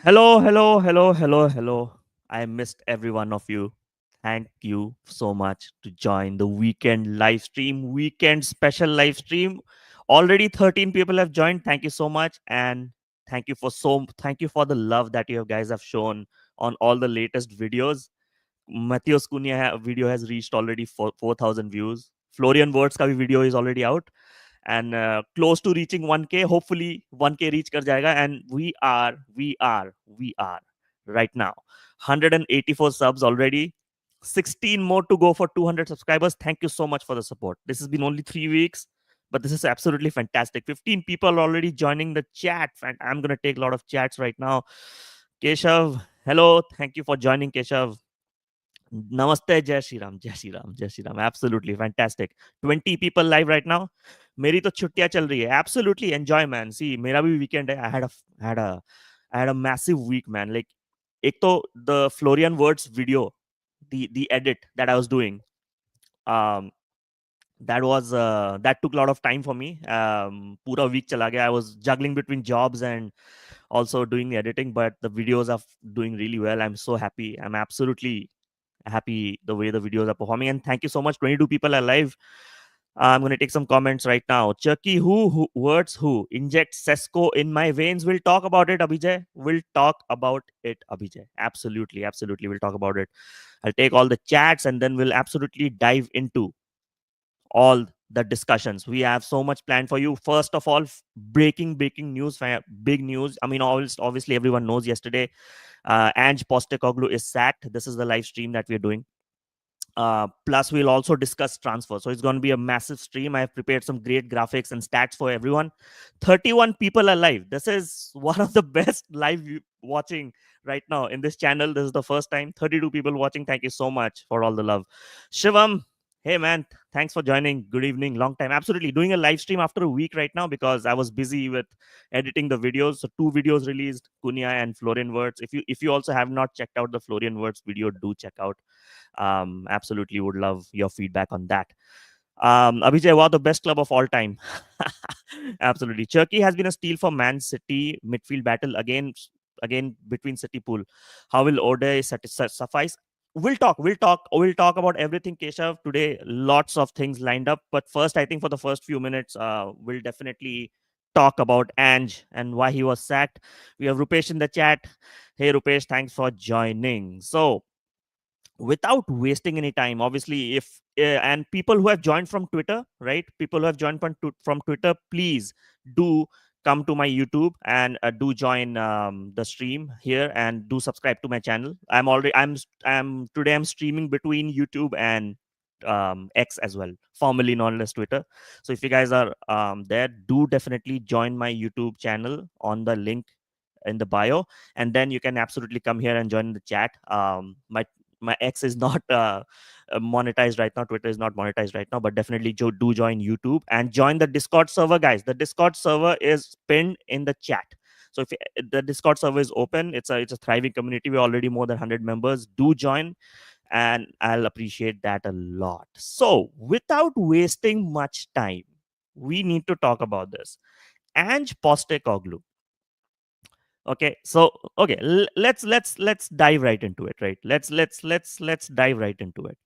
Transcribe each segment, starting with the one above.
Hello, hello, hello, hello, hello. I missed every one of you. Thank you so much to join the weekend live stream, weekend special live stream. Already 13 people have joined. Thank you so much. And thank you for the love that you guys have shown on all the latest videos. Matheus Cunha video has reached already 4,000 views. Florian Wirtz ka bhi video is already out and close to reaching 1k. Hopefully 1k reach kar jayega, and we are right now 184 subs already, 16 more to go for 200 subscribers. Thank you so much for the support. This has been only 3 weeks, but this is absolutely fantastic. 15 people already joining the chat, and I'm going to take a lot of chats right now. Keshav, hello, thank you for joining. Keshav, नमस्ते, जय श्री राम, जय श्री राम, जय Shri Ram. Absolutely fantastic. 20 people live right now. मेरी तो छुट्टियां चल रही है. Absolutely enjoy, man. See, मेरा भी weekend है. had a I had a massive week, man. Like, एक तो the Florian Wirtz video, the edit that I was doing, um, that took a lot of time for me. पूरा week चला गया. I was juggling between jobs and also doing the editing, but the videos are doing really well. I'm so happy. I'm absolutely happy the way the videos are performing, and thank you so much. 22 people are live. I'm going to take some comments right now. Cherki, who words who inject Sesco in my veins? We'll talk about it, Abhijay. We'll talk about it, Abhijay. Absolutely, we'll talk about it. I'll take all the chats and then we'll absolutely dive into all the discussions. We have so much planned for you. First of all, breaking news, big news. I mean, obviously everyone knows yesterday, Ange Postecoglou is sacked. This is the live stream that we're doing. Plus, we'll also discuss transfer. So it's going to be a massive stream. I have prepared some great graphics and stats for everyone. 31 people are live. This is one of the best live watching right now in this channel. This is the first time. 32 people watching. Thank you so much for all the love. Shivam, hey man, thanks for joining. Good evening. Long time. Absolutely. Doing a live stream after a week right now because I was busy with editing the videos. So 2 videos released, Cunha and Florian Wirtz. If you also have not checked out the Florian Wirtz video, do check out. Absolutely would love your feedback on that. Abhijay, wow, the best club of all time. Absolutely. Cherki has been a steal for Man City midfield battle again between City pool. How will Ode suffice? We'll talk about everything, Keshav. Today, lots of things lined up. But first, I think for the first few minutes, we'll definitely talk about Ange and why he was sacked. We have Rupesh in the chat. Hey, Rupesh, thanks for joining. So, without wasting any time, obviously, if and people who have joined from Twitter, right, people who have joined from Twitter, please do come to my YouTube and do join the stream here and do subscribe to my channel. I'm today I'm streaming between YouTube and X as well, formerly known as Twitter. So if you guys are there, do definitely join my YouTube channel on the link in the bio, and then you can absolutely come here and join the chat. My X is not monetized right now. Twitter is not monetized right now, but definitely do join YouTube and join the Discord server, guys. The Discord server is pinned in the chat. So if the Discord server is open, it's a thriving community. We're already more than 100 members. Do join, and I'll appreciate that a lot. So without wasting much time, we need to talk about this. Ange Postecoglou. Okay, so okay, let's dive right into it, right? Let's dive right into it.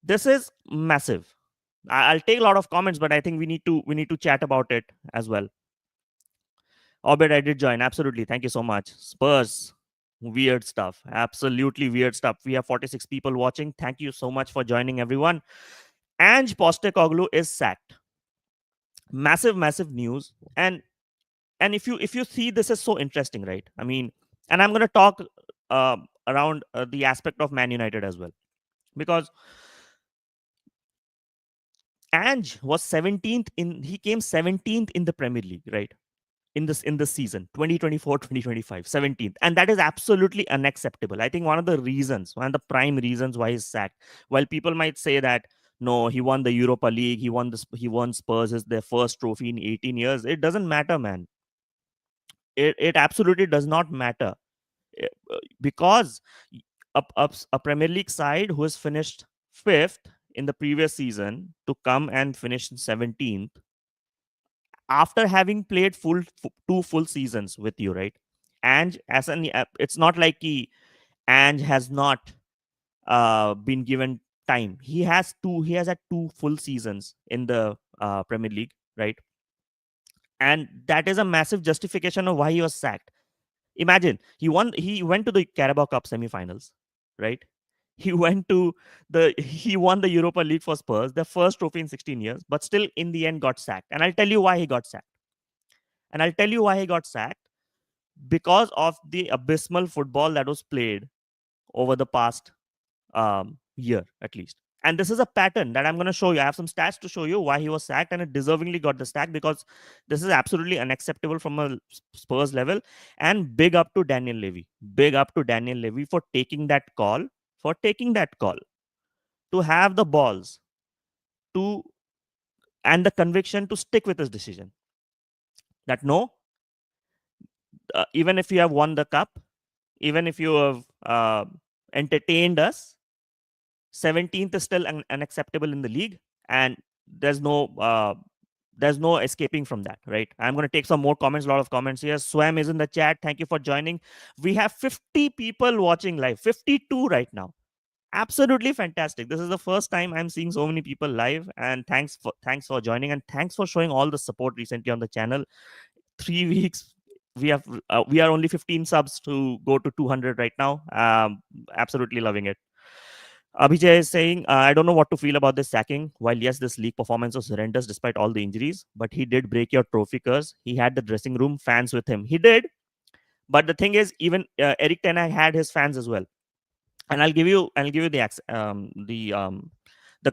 This is massive. I'll take a lot of comments, but I think we need to chat about it as well. Obed, I did join. Absolutely. Thank you so much. Spurs, weird stuff. Absolutely weird stuff. We have 46 people watching. Thank you so much for joining, everyone. Ange Postecoglou is sacked. Massive news. And if you see, this is so interesting, right? I mean, and I'm going to talk around the aspect of Man United as well, because Ange was 17th he came 17th in the Premier League, right? In this season 2024-2025, 17th, and that is absolutely unacceptable. I think one of the prime reasons why he's sacked, while people might say that no, he won the Europa League, he won Spurs, is their first trophy in 18 years, it doesn't matter, man. It absolutely does not matter. Because a Premier League side who has finished 5th in the previous season to come and finish 17th after having played 2 full seasons with you, right? Ange it's not like Ange has not been given time. He has had 2 full seasons in the Premier League, right? And that is a massive justification of why he was sacked. Imagine he went to the Carabao Cup semi-finals, right? He won the Europa League for Spurs, the first trophy in 16 years, but still in the end got sacked. And I'll tell you why he got sacked. And I'll tell you why he got sacked, because of the abysmal football that was played over the past year at least. And this is a pattern that I'm going to show you. I have some stats to show you why he was sacked, and it deservingly got the sack, because this is absolutely unacceptable from a Spurs level. And big up to Daniel Levy. Big up to Daniel Levy for taking that call, to have the balls to and the conviction to stick with his decision. That no, even if you have won the cup, even if you have entertained us, 17th is still unacceptable in the league, and there's no escaping from that, right? I'm going to take some more comments. A lot of comments here. Swam is in the chat. Thank you for joining. We have 50 people watching live, 52 right now. Absolutely fantastic. This is the first time I'm seeing so many people live, and thanks for joining, and thanks for showing all the support recently on the channel. 3 weeks, we are only 15 subs to go to 200 right now. Absolutely loving it. Abhijay is saying, I don't know what to feel about this sacking. While yes, this league performance was horrendous despite all the injuries, but he did break your trophy curse. He had the dressing room fans with him. He did, but the thing is, even Erik ten Hag had his fans as well. And I'll give you the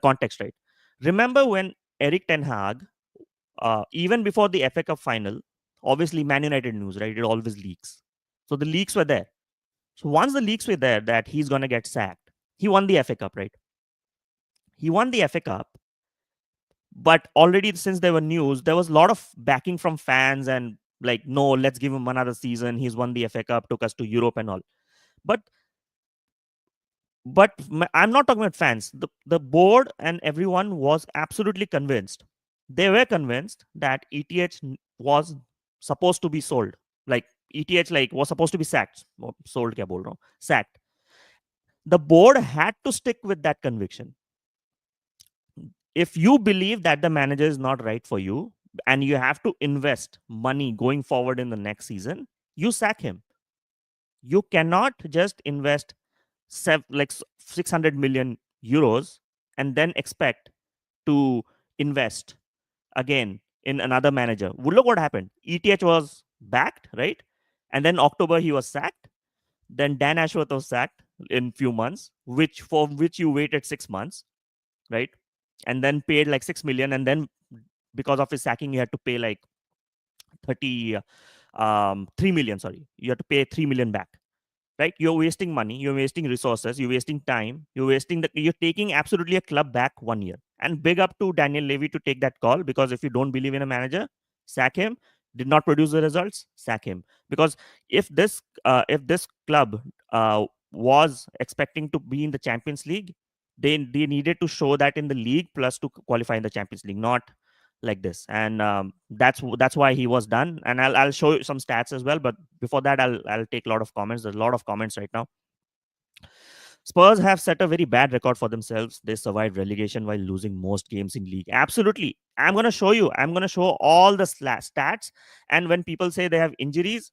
context, right? Remember when Erik ten Hag, even before the FA Cup final, obviously Man United news, right? It always leaks. So the leaks were there. So once the leaks were there that he's gonna get sacked, he won the FA Cup, right? He won the FA Cup, but already since there were news, there was a lot of backing from fans and like, no, let's give him another season. He's won the FA Cup, took us to Europe and all. But I'm not talking about fans. The board and everyone was absolutely convinced. They were convinced that ETH was supposed to be sold. Like ETH was supposed to be sacked. Sold kya bol raha hu? Sacked. The board had to stick with that conviction. If you believe that the manager is not right for you and you have to invest money going forward in the next season, you sack him. You cannot just invest 600 million euros and then expect to invest again in another manager. Well, look what happened. ETH was backed, right? And then October he was sacked. Then Dan Ashworth was sacked in few months, for which you waited 6 months, right? And then paid like 6 million, and then because of his sacking you had to pay like 3 million. Sorry, you have to pay 3 million back, right? You're wasting money, you're wasting resources, you're wasting time, you're taking absolutely a club back 1 year. And big up to Daniel Levy to take that call, because if you don't believe in a manager, sack him. Did not produce the results, sack him. Because if this club was expecting to be in the Champions League, they needed to show that in the league plus to qualify in the Champions League, not like this. And that's why he was done. And I'll show you some stats as well, but before that I'll take a lot of comments. There's a lot of comments right now. Spurs have set a very bad record for themselves. They survived relegation while losing most games in league. Absolutely. I'm going to show you. I'm going to show all the stats. And when people say they have injuries,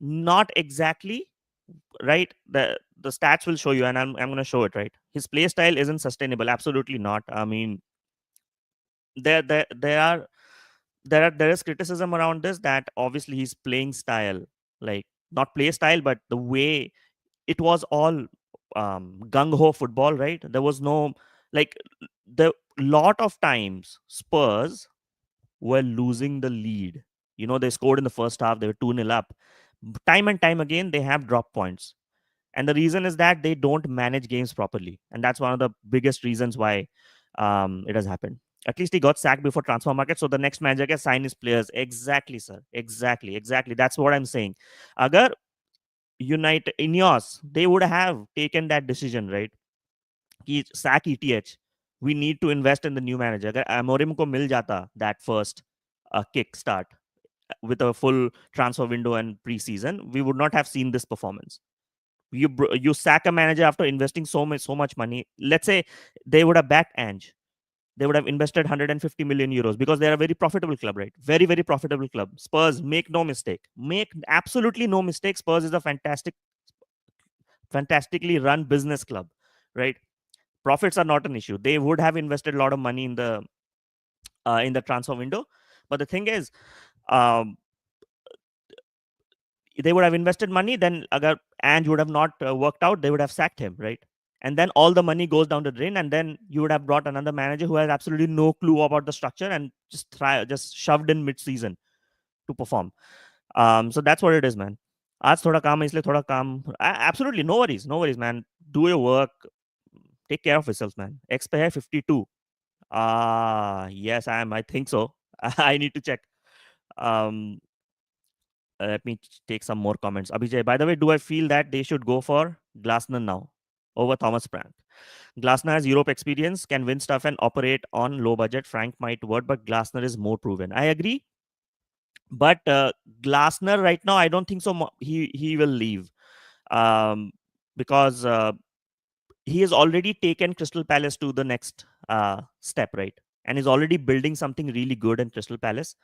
not exactly, right? The stats will show you, and I'm going to show it, right? His play style isn't sustainable. Absolutely not. I mean, there is criticism around this, that obviously his playing style, like not play style, but the way it was all gung-ho football, right? There was no, like, the lot of times Spurs were losing the lead. They scored in the first half, they were 2-0 up. Time and time again they have drop points, and the reason is that they don't manage games properly, and that's one of the biggest reasons why it has happened. At least he got sacked before transfer market, so the next manager can sign his players. Exactly, sir. Exactly. That's what I'm saying. Agar United, INEOS, they would have taken that decision, right? Ki sack ETH. We need to invest in the new manager. Agar Amorim ko mil jata that first kick start, with a full transfer window and preseason, we would not have seen this performance. You sack a manager after investing so much money. Let's say they would have backed Ange, they would have invested 150 million euros because they are a very profitable club, right? Very profitable club. Spurs, make no mistake, make absolutely no mistake. Spurs is a fantastically run business club, right? Profits are not an issue. They would have invested a lot of money in the transfer window, but the thing is, um, they would have invested money. Then, agar Ange would have not worked out, they would have sacked him, right? And then all the money goes down the drain, and then you would have brought another manager who has absolutely no clue about the structure and just shoved in mid-season to perform. So that's what it is, man. आज थोड़ा काम है इसलिए थोड़ा काम. Absolutely, no worries, man. Do your work, take care of yourselves, man. X पे है 52. Yes, I am. I think so. I need to check. Um, Let me take some more comments. Abhijay, by the way, do I feel that they should go for Glasner now over Thomas Frank? Glasner has Europe experience, can win stuff and operate on low budget. Frank might work, but Glasner is more proven. I agree. But Glasner right now, I don't think so. He will leave because he has already taken Crystal Palace to the next step, right? And is already building something really good in Crystal Palace.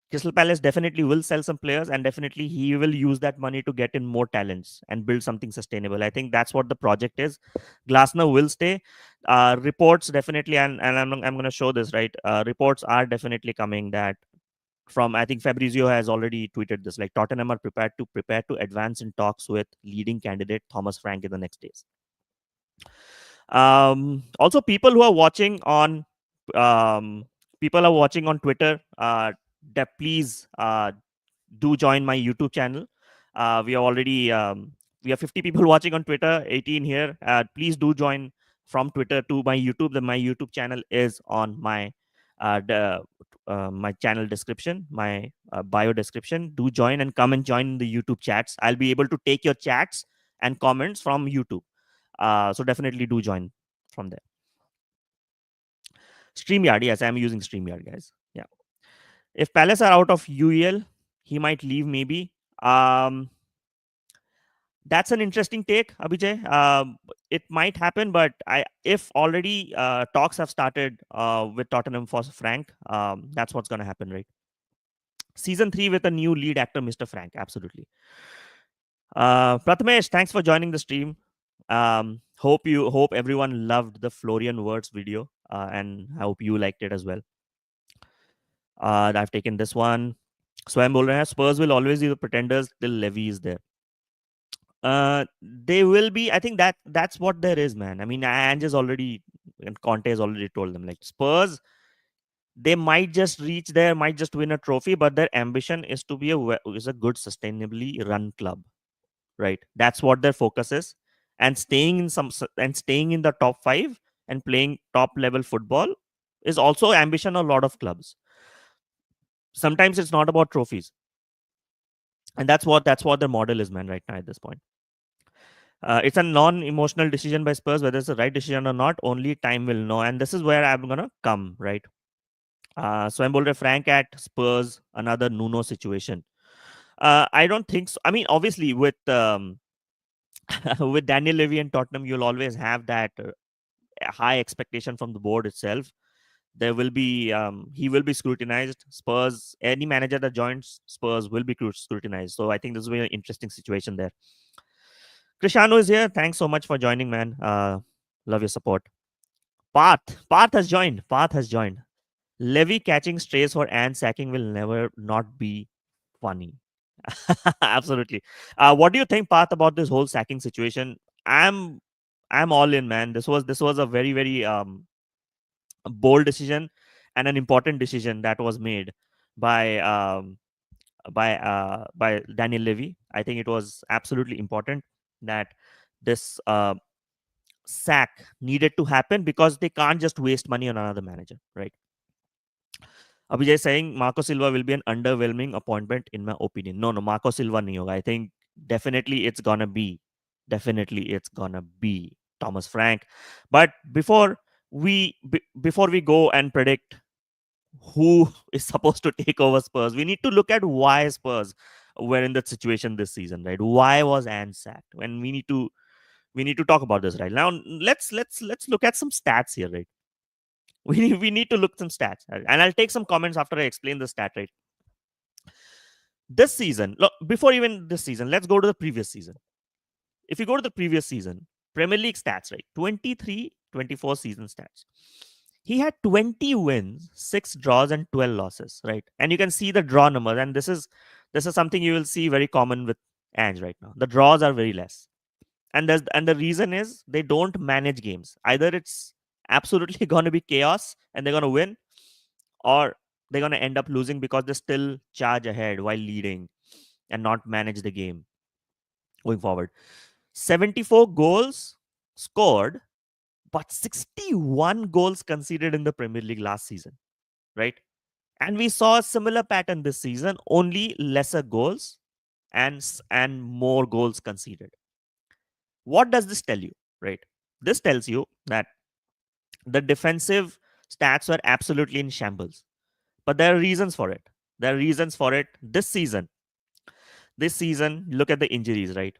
Crystal Palace definitely will sell some players, and definitely he will use that money to get in more talents and build something sustainable. I think that's what the project is. Glasner will stay. Reports definitely, and I'm going to show this, right? Reports are definitely coming that from, I think Fabrizio has already tweeted this, like Tottenham are prepared to advance in talks with leading candidate Thomas Frank in the next days. Also, people are watching on Twitter. Please do join my YouTube channel. We are already we have 50 people watching on Twitter, 18 here. Please do join from Twitter to my YouTube. My YouTube channel is on my my channel description, my bio description. Do join and come and join the YouTube chats. I'll be able to take your chats and comments from YouTube. So definitely do join from there. StreamYard, yes, I'm using StreamYard, guys. Yeah. If Palace are out of UEL, he might leave maybe. That's an interesting take, Abhijay. It might happen, but if already talks have started with Tottenham for Frank, that's what's going to happen, right? Season 3 with a new lead actor, Mr. Frank. Absolutely. Prathamesh, thanks for joining the stream. Hope everyone loved the Florian Wirtz video, and I hope you liked it as well. I've taken this one. Swam Bowler, Spurs will always be the pretenders till Levy is there. They will be. I think that's what there is, man. I mean, Ange has already, and Conte has already told them, like, Spurs, they might just reach there, might just win a trophy, but their ambition is to be a good, sustainably run club, right? That's what their focus is, and staying in the top 5 and playing top level football is also ambition of a lot of clubs. Sometimes it's not about trophies, and that's what their model is, man, right now at this point. It's a non-emotional decision by Spurs. Whether it's the right decision or not, only time will know. And this is where I'm gonna come, right? So I'm Boulder Frank at Spurs, another Nuno situation. I don't think so. I mean, obviously, with with Daniel Levy and Tottenham, you'll always have that high expectation from the board itself. There will be he will be scrutinized. Spurs, any manager that joins Spurs will be scrutinized. So I think this will be an interesting situation there. Cristiano is here. Thanks so much for joining, man. Love your support. Path has joined. Levy catching strays for Anne sacking will never not be funny. Absolutely. What do you think, Path, about this whole sacking situation? I'm all in, man. This was a very bold decision and an important decision that was made by Daniel Levy. I think it was absolutely important that this sack needed to happen because they can't just waste money on another manager, right? Abhijay saying Marco Silva will be an underwhelming appointment in my opinion. No, Marco Silva nahi hoga. I think definitely it's gonna be Thomas Frank. But before we go and predict who is supposed to take over Spurs. We need to look at why Spurs were in that situation this season, right? Why was Ange sacked? And we need to talk about this right now. Let's look at some stats here, right? We need to look some stats, and I'll take some comments after I explain the stat, right? This season, look, before even this season, let's go to the previous season. If you go to the previous season, Premier League stats, right? 23-24 season stats. He had 20 wins, 6 draws, and 12 losses, right? And you can see the draw number. And this is something you will see very common with Ange right now. The draws are very less. And the reason is they don't manage games. Either it's absolutely gonna be chaos and they're gonna win, or they're gonna end up losing because they still charge ahead while leading and not manage the game going forward. 74 goals scored, but 61 goals conceded in the Premier League last season, right? And we saw a similar pattern this season, only lesser goals and more goals conceded. What does this tell you, right? This tells you that the defensive stats were absolutely in shambles, but there are reasons for it. There are reasons for it this season. This season, look at the injuries, right?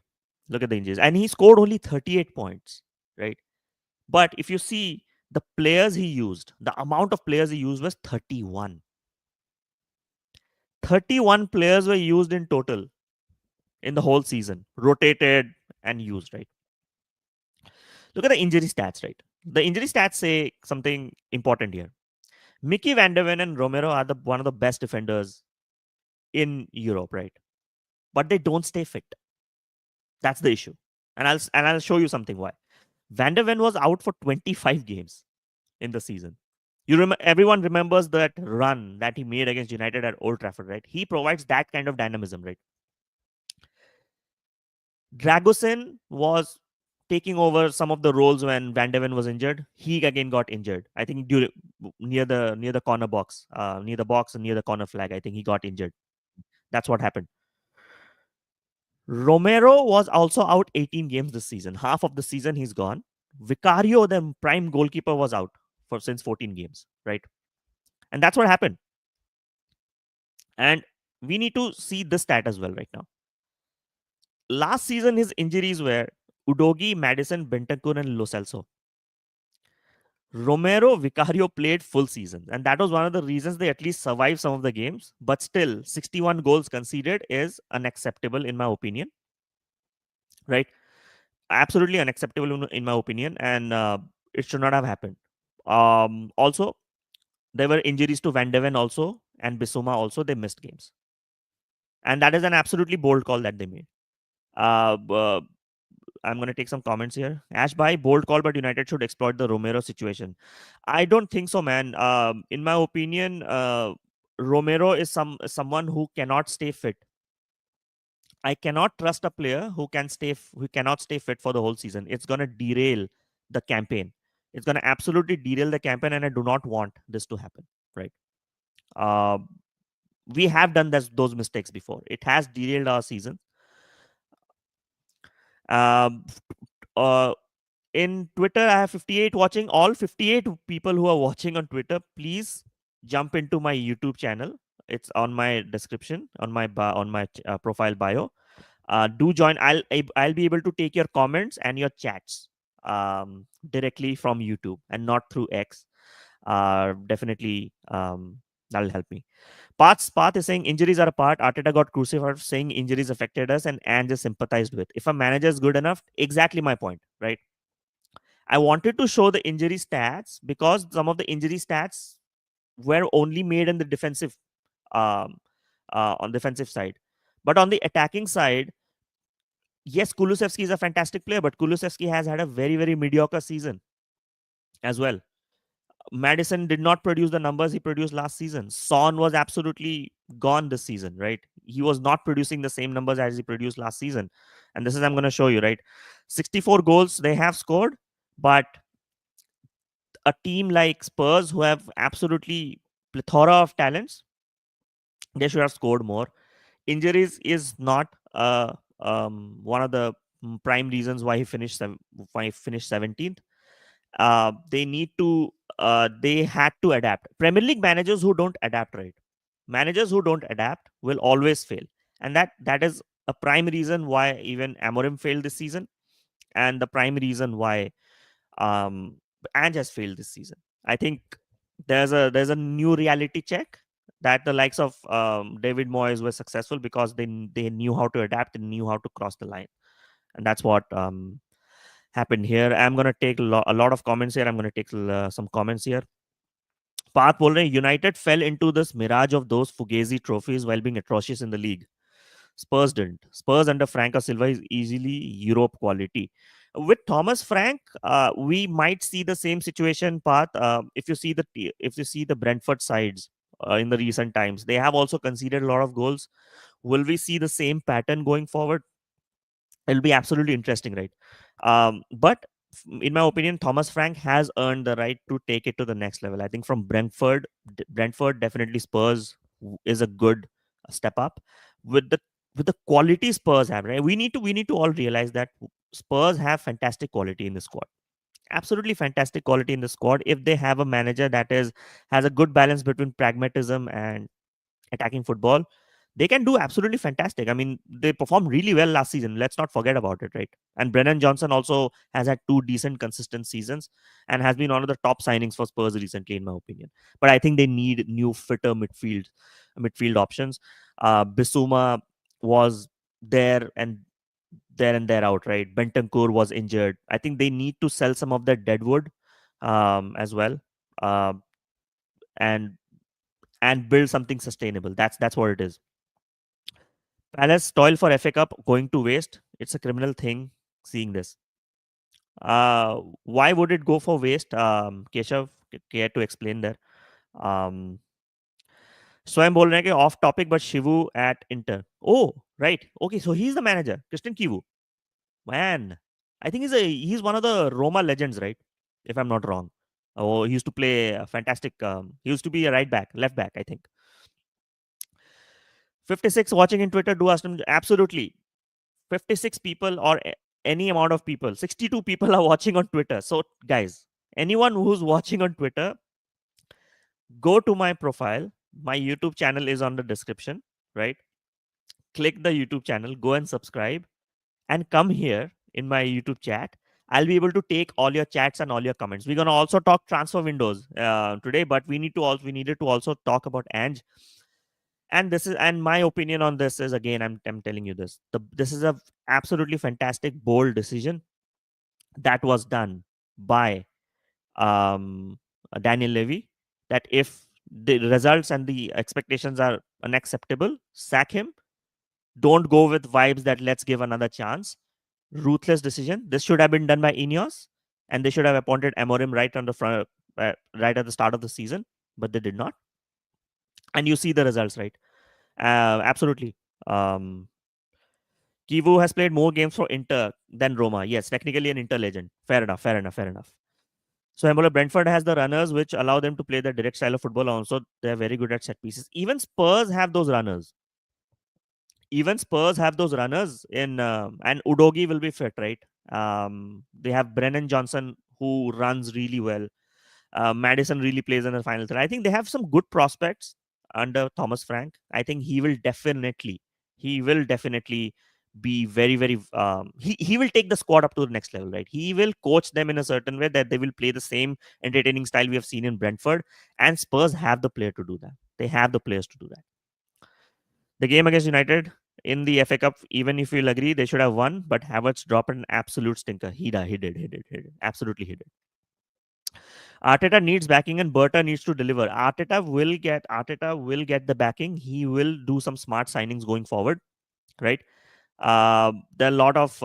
Look at the injuries. And he scored only 38 points, right? But if you see the players he used, the amount of players he used was 31. 31 players were used in total in the whole season, rotated and used, right? Look at the injury stats, right? The injury stats say something important here. Mickey Van der Ven and Romero are one of the best defenders in Europe, right? But they don't stay fit. That's the issue. And I'll show you something why. Van der Ven was out for 25 games in the season. Everyone remembers that run that he made against United at Old Trafford, right? He provides that kind of dynamism, right? Dragusin was taking over some of the roles when Van de Ven was injured. He again got injured. I think near the corner box, near the box and near the corner flag. I think he got injured. That's what happened. Romero was also out 18 games this season. Half of the season he's gone. Vicario, the prime goalkeeper, was out for since 14 games, right? And that's what happened. And we need to see this stat as well right now. Last season, his injuries were Udogi, Madison, Bentancur, and Lo Celso. Romero, Vicario played full season, and that was one of the reasons they at least survived some of the games. But still, 61 goals conceded is unacceptable in my opinion. Right? Absolutely unacceptable in my opinion, and it should not have happened. Also, there were injuries to Van de Ven also, and Bissouma also. They missed games, and that is an absolutely bold call that they made. I'm going to take some comments here. Ash Bhai, bold call, but United should exploit the Romero situation. I don't think so, man. In my opinion, Romero is someone who cannot stay fit. I cannot trust a player who cannot stay fit for the whole season. It's going to derail the campaign. It's going to absolutely derail the campaign, and I do not want this to happen. Right? We have done those mistakes before. It has derailed our season. In Twitter, I have 58 watching. All 58 people who are watching on Twitter, please jump into my YouTube channel. It's on my description, on my profile bio. Do join. I'll be able to take your comments and your chats directly from YouTube and not through X. Definitely, that'll help me. Path is saying injuries are a part. Arteta got crucified saying injuries affected us, and Ange is sympathized with. If a manager is good enough, exactly my point, right? I wanted to show the injury stats because some of the injury stats were only made in the defensive, on defensive side. But on the attacking side, yes, Kulusevski is a fantastic player, but Kulusevski has had a very, very mediocre season as well. Madison did not produce the numbers he produced last season. Son was absolutely gone this season, right? He was not producing the same numbers as he produced last season. And this is, I'm going to show you, right? 64 goals they have scored, but a team like Spurs, who have absolutely plethora of talents, they should have scored more. Injuries is not one of the prime reasons why he finished 17th. They need to they had to adapt. Premier League managers who don't adapt, right? Managers who don't adapt will always fail, and that is a prime reason why even Amorim failed this season, and the prime reason why um, Ange has failed this season. I think there's a new reality check that the likes of David Moyes were successful because they knew how to adapt and knew how to cross the line, and that's what happened here. I'm gonna take a lot of comments here. I'm gonna take some comments here. Path बोल रहे हैं United fell into this mirage of those Fugazi trophies while being atrocious in the league. Spurs didn't. Spurs under Frank Silva is easily Europe quality. With Thomas Frank, we might see the same situation. Path, if you see the Brentford sides in the recent times, they have also conceded a lot of goals. Will we see the same pattern going forward? It'll be absolutely interesting, right? But in my opinion, Thomas Frank has earned the right to take it to the next level. I think from Brentford definitely Spurs is a good step up with the quality Spurs have. Right, we need to all realize that Spurs have fantastic quality in the squad. Absolutely fantastic quality in the squad if they have a manager that has a good balance between pragmatism and attacking football. They can do absolutely fantastic. I mean, they performed really well last season. Let's not forget about it, right? And Brennan Johnson also has had two decent, consistent seasons and has been one of the top signings for Spurs recently, in my opinion. But I think they need new, fitter midfield options. Bissouma was there and there out, right? Bentancur was injured. I think they need to sell some of their deadwood as well, uh, and build something sustainable. That's what it is. Palace toil for FA Cup going to waste. It's a criminal thing seeing this. Why would it go for waste? Keshav, care to explain there? Um, स्वयं बोल रहे हैं कि off topic but Shivu at Inter. Oh, right. Okay, so he's the manager, Christian Kivu. Man, I think he's one of the Roma legends, right? If I'm not wrong. Oh, he used to play a fantastic. He used to be a right back, left back, I think. 56 watching in Twitter. Do ask him absolutely. 56 people or any amount of people, 62 people are watching on Twitter. So guys, anyone who's watching on Twitter, go to my profile. My YouTube channel is on the description, right? Click the YouTube channel, go and subscribe, and come here in my YouTube chat. I'll be able to take all your chats and all your comments. We're gonna also talk transfer windows today, but we needed to also talk about Ange. And my opinion on this is, again, I'm telling you this. This is a absolutely fantastic, bold decision that was done by Daniel Levy. That if the results and the expectations are unacceptable, sack him. Don't go with vibes that let's give another chance. Ruthless decision. This should have been done by INEOS, and they should have appointed Amorim right on the front, right at the start of the season, but they did not. And you see the results, right? Absolutely. Kivu has played more games for Inter than Roma. Yes, technically an Inter legend. Fair enough. So Embola, Brentford has the runners which allow them to play the direct style of football. Also, they're very good at set pieces. Even Spurs have those runners. And Udogi will be fit, right? They have Brennan Johnson who runs really well. Madison really plays in the final third. I think they have some good prospects under Thomas Frank. I think he will definitely be very, very. He will take the squad up to the next level, right? He will coach them in a certain way that they will play the same entertaining style we have seen in Brentford. And Spurs have the player to do that. They have the players to do that. The game against United in the FA Cup, even if you'll agree, they should have won. But Havertz dropped an absolute stinker. He did. Absolutely, he did. Arteta needs backing and Berta needs to deliver. Arteta will get the backing. He will do some smart signings going forward, right? There are a lot of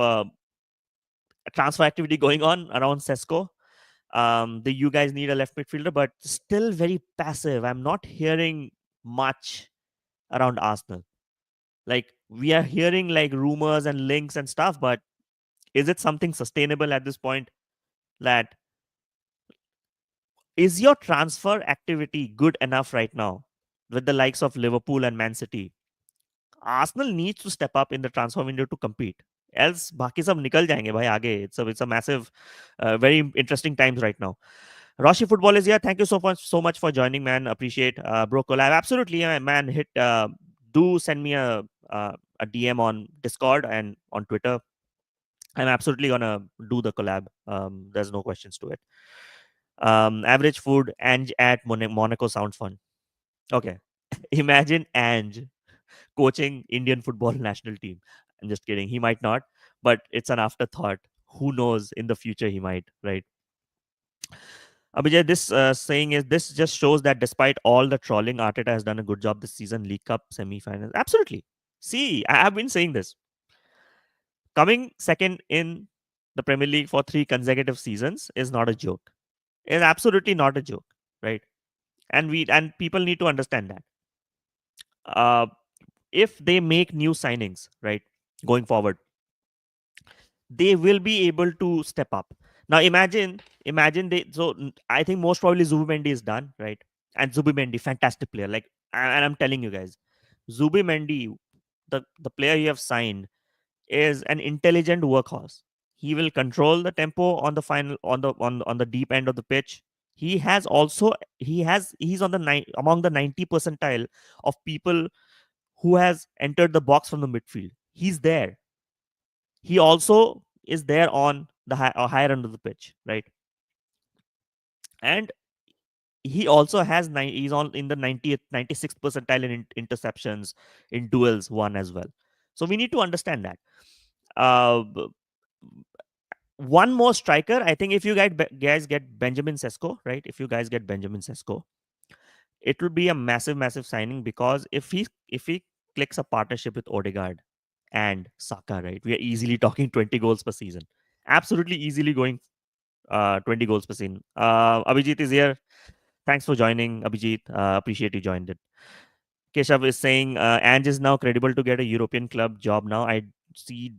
transfer activity going on around Sesko. You guys need a left midfielder, but still very passive. I'm not hearing much around Arsenal. Like, we are hearing like rumors and links and stuff, but is it something sustainable at this point? That is your transfer activity good enough right now with the likes of Liverpool and ManCity? Arsenal needs to step up in the transfer window to compete. Else, बाकी सब निकल जाएंगे भाई आगे. It's a massive, very interesting times right now. Roshi Football is here. Thank you so much for joining, man. Appreciate bro collab. Absolutely, man. Hit do send me a DM on Discord and on Twitter. I'm absolutely gonna do the collab. There's no questions to it. Average food Ange at Monaco sounds fun. Okay, imagine Ange coaching Indian football national team. I'm just kidding. He might not, but it's an afterthought. Who knows? In the future, he might. Right. Abhijay, this saying is this just shows that despite all the trolling, Arteta has done a good job this season. League Cup semi-finals, absolutely. See, I have been saying this. Coming second in the Premier League for 3 consecutive seasons is not a joke. It's absolutely not a joke, right? And people need to understand that. Uh, if they make new signings, right, going forward, they will be able to step up. Now imagine they I think most probably Zubimendi is done, right? And Zubimendi, fantastic player. Like and I'm telling you guys, Zubimendi, the player you have signed, is an intelligent workhorse. He will control the tempo on the final on the deep end of the pitch. He has also he's on the among the 90 percentile of people who has entered the box from the midfield. He's there. He also is there on the higher end of the pitch, right? And he also has he's on in the 90th 96th percentile in interceptions in duels won as well. So we need to understand that. One more striker, I think, if you guys get Benjamin Sesko, right? If you guys get Benjamin Sesko, it will be a massive signing, because if he clicks a partnership with Odegaard and Saka, right, we are easily talking 20 goals per season. Absolutely easily going 20 goals per season. Abhijit is here. Thanks for joining, Abhijit. Appreciate you joined it. Keshav is saying Ange is now credible to get a European club job now. I see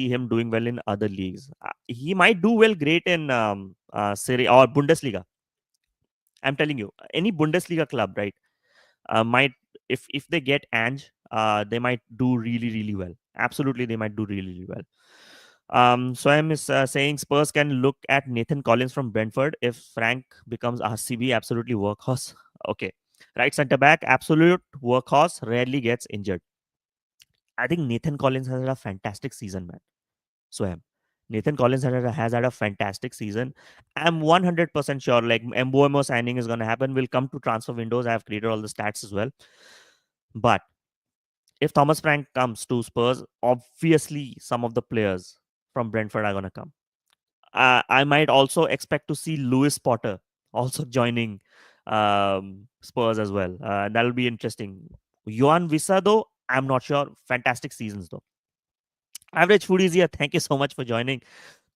him doing well in other leagues. He might do well great in Serie or Bundesliga. I'm telling you, any Bundesliga club, right? Might if they get Ange, they might do really well. Absolutely, they might do really well. So I'm saying Spurs can look at Nathan Collins from Brentford if Frank becomes RCB. Absolutely workhorse. Okay, right centre back, absolute workhorse, rarely gets injured. I think Nathan Collins has had a fantastic season, man. So Nathan Collins has had a fantastic season. I'm 100% sure like Mbeumo signing is going to happen. We'll come to transfer windows. I have created all the stats as well. But if Thomas Frank comes to Spurs, obviously some of the players from Brentford are going to come. I might also expect to see Lewis Potter also joining Spurs as well. That'll be interesting. Johan Wissa, though, I'm not sure. Fantastic seasons, though. Average Foodies here. Thank you so much for joining.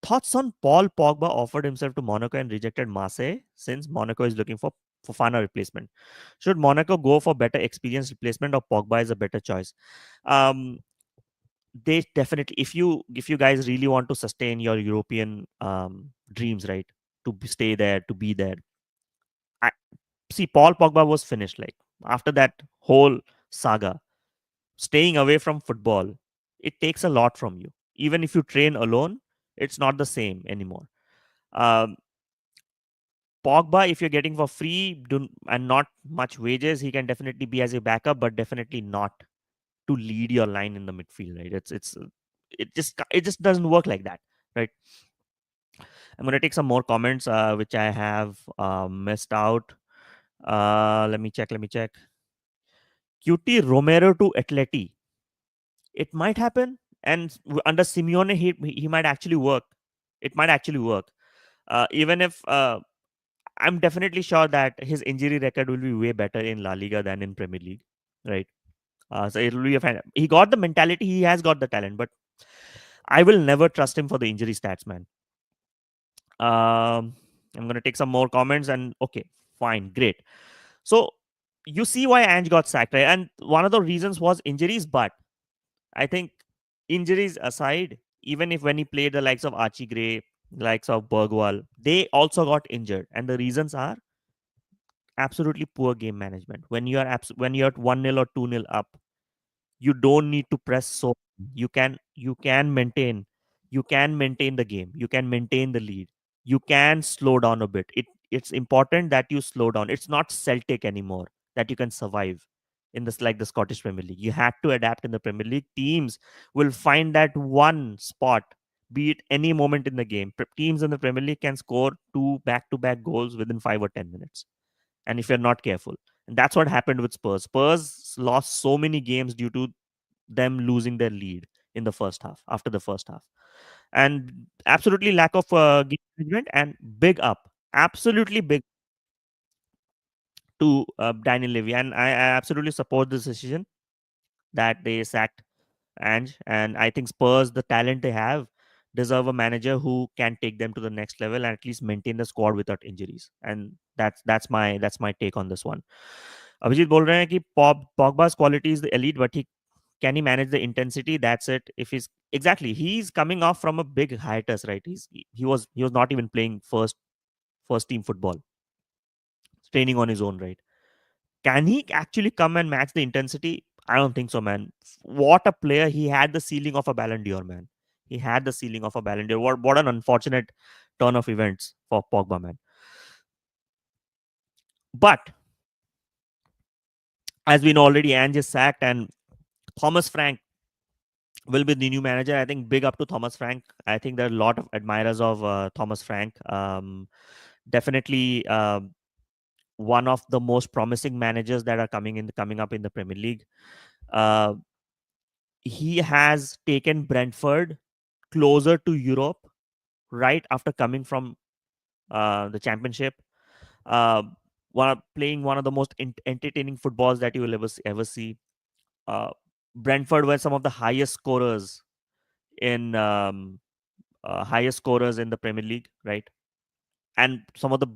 Thoughts on Paul Pogba offered himself to Monaco and rejected Marseille since Monaco is looking for Fofana replacement. Should Monaco go for better experience replacement or Pogba is a better choice? They definitely, if you guys really want to sustain your European dreams, right, to stay there, to be there. I see Paul Pogba was finished. Like after that whole saga, staying away from football, it takes a lot from you. Even if you train alone, it's not the same anymore. Um, Pogba, if you're getting for free and not much wages, he can definitely be as a backup, but definitely not to lead your line in the midfield, right? It just doesn't work like that, right? I'm gonna take some more comments, which I have missed out. Let me check. QT Romero to Atleti. It might happen, and under Simeone, he might actually work. It might actually work. Even if I'm definitely sure that his injury record will be way better in La Liga than in Premier League, right? So it will be a fan. He got the mentality, he has got the talent, but I will never trust him for the injury stats, man. I'm gonna take some more comments, and okay, fine, great. So you see why Ange got sacked, right? And one of the reasons was injuries, but I think injuries aside, even if when he played the likes of Archie Gray, likes of Bergwall, they also got injured, and the reasons are absolutely poor game management. When you're at 1-0 or 2-0 up, you don't need to press so. You can maintain the game. You can maintain the lead. You can slow down a bit. it's important that you slow down. It's not Celtic anymore that you can survive in this, like the Scottish Premier League. You had to adapt in the Premier League. Teams will find that one spot, be it any moment in the game. Teams in the Premier League can score 2 back-to-back goals within 5 or 10 minutes, and if you're not careful. And that's what happened with Spurs. Spurs lost so many games due to them losing their lead in the first half, after the first half. And absolutely lack of game management, and big up, absolutely big to Daniel Levy. And I absolutely support this decision that they sacked Ange. And I think Spurs, the talent they have, deserve a manager who can take them to the next level and at least maintain the squad without injuries. And that's my take on this one. Abhijit बोल रहे हैं कि Pogba's quality is the elite, but can he manage the intensity? That's it. If he's coming off from a big hiatus, right? He was not even playing first team football, training on his own, right? Can he actually come and match the intensity? I don't think so, man. What a player. He had the ceiling of a Ballon d'Or, man. He had the ceiling of a Ballon d'Or. What an unfortunate turn of events for Pogba, man. But as we know already, Ange is sacked and Thomas Frank will be the new manager. I think big up to Thomas Frank. I think there are a lot of admirers of Thomas Frank. Definitely one of the most promising managers that are coming up in the Premier League. Uh, he has taken Brentford closer to Europe right after coming from the Championship. Uh, playing one of the most entertaining footballs that you will ever see. Uh, Brentford were some of the highest scorers in the Premier League, right? And some of the,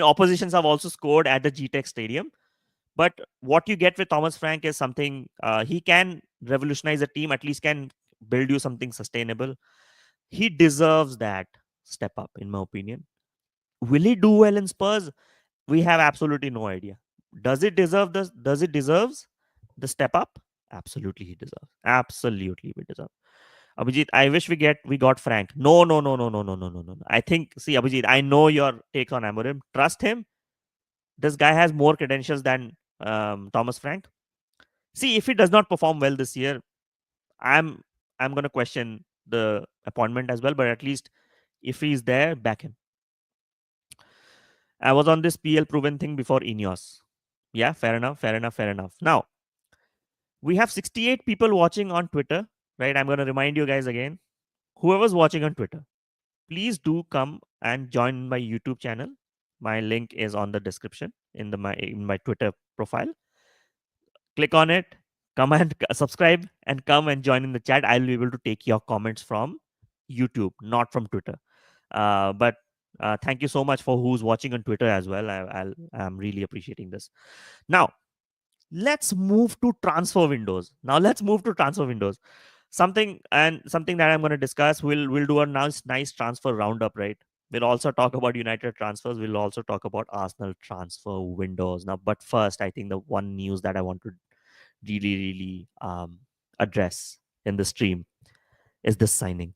oppositions have also scored at the GTEC Stadium. But what you get with Thomas Frank is something, he can revolutionize a team, at least can build you something sustainable. He deserves that step up, in my opinion. Will he do well in Spurs? We have absolutely no idea. Does it deserve this? Does it deserves the step up? Absolutely, he deserves. Absolutely, we deserve. Abhijit, I wish we got Frank. No, no, no, no, no, no, no, no, no. I think, see, Abhijit, I know your take on Amorim. Trust him. This guy has more credentials than Thomas Frank. See, if he does not perform well this year, I'm I'm gonna question the appointment as well. But at least if he's there, back him. I was on this PL proven thing before INEOS. Yeah, fair enough, fair enough, fair enough. Now we have 68 people watching on Twitter, right? I'm gonna remind you guys again. Whoever's watching on Twitter, please do come and join my YouTube channel. My link is on the description in my Twitter profile. Click on it, come and subscribe, and come and join in the chat. I'll be able to take your comments from YouTube, not from Twitter. But thank you so much for who's watching on Twitter as well. I'm really appreciating this. Now, let's move to transfer windows. Something that I'm going to discuss. We'll do a nice transfer roundup, right? We'll also talk about United transfers. We'll also talk about Arsenal transfer windows. Now, but first, I think the one news that I want to really address in the stream is this signing.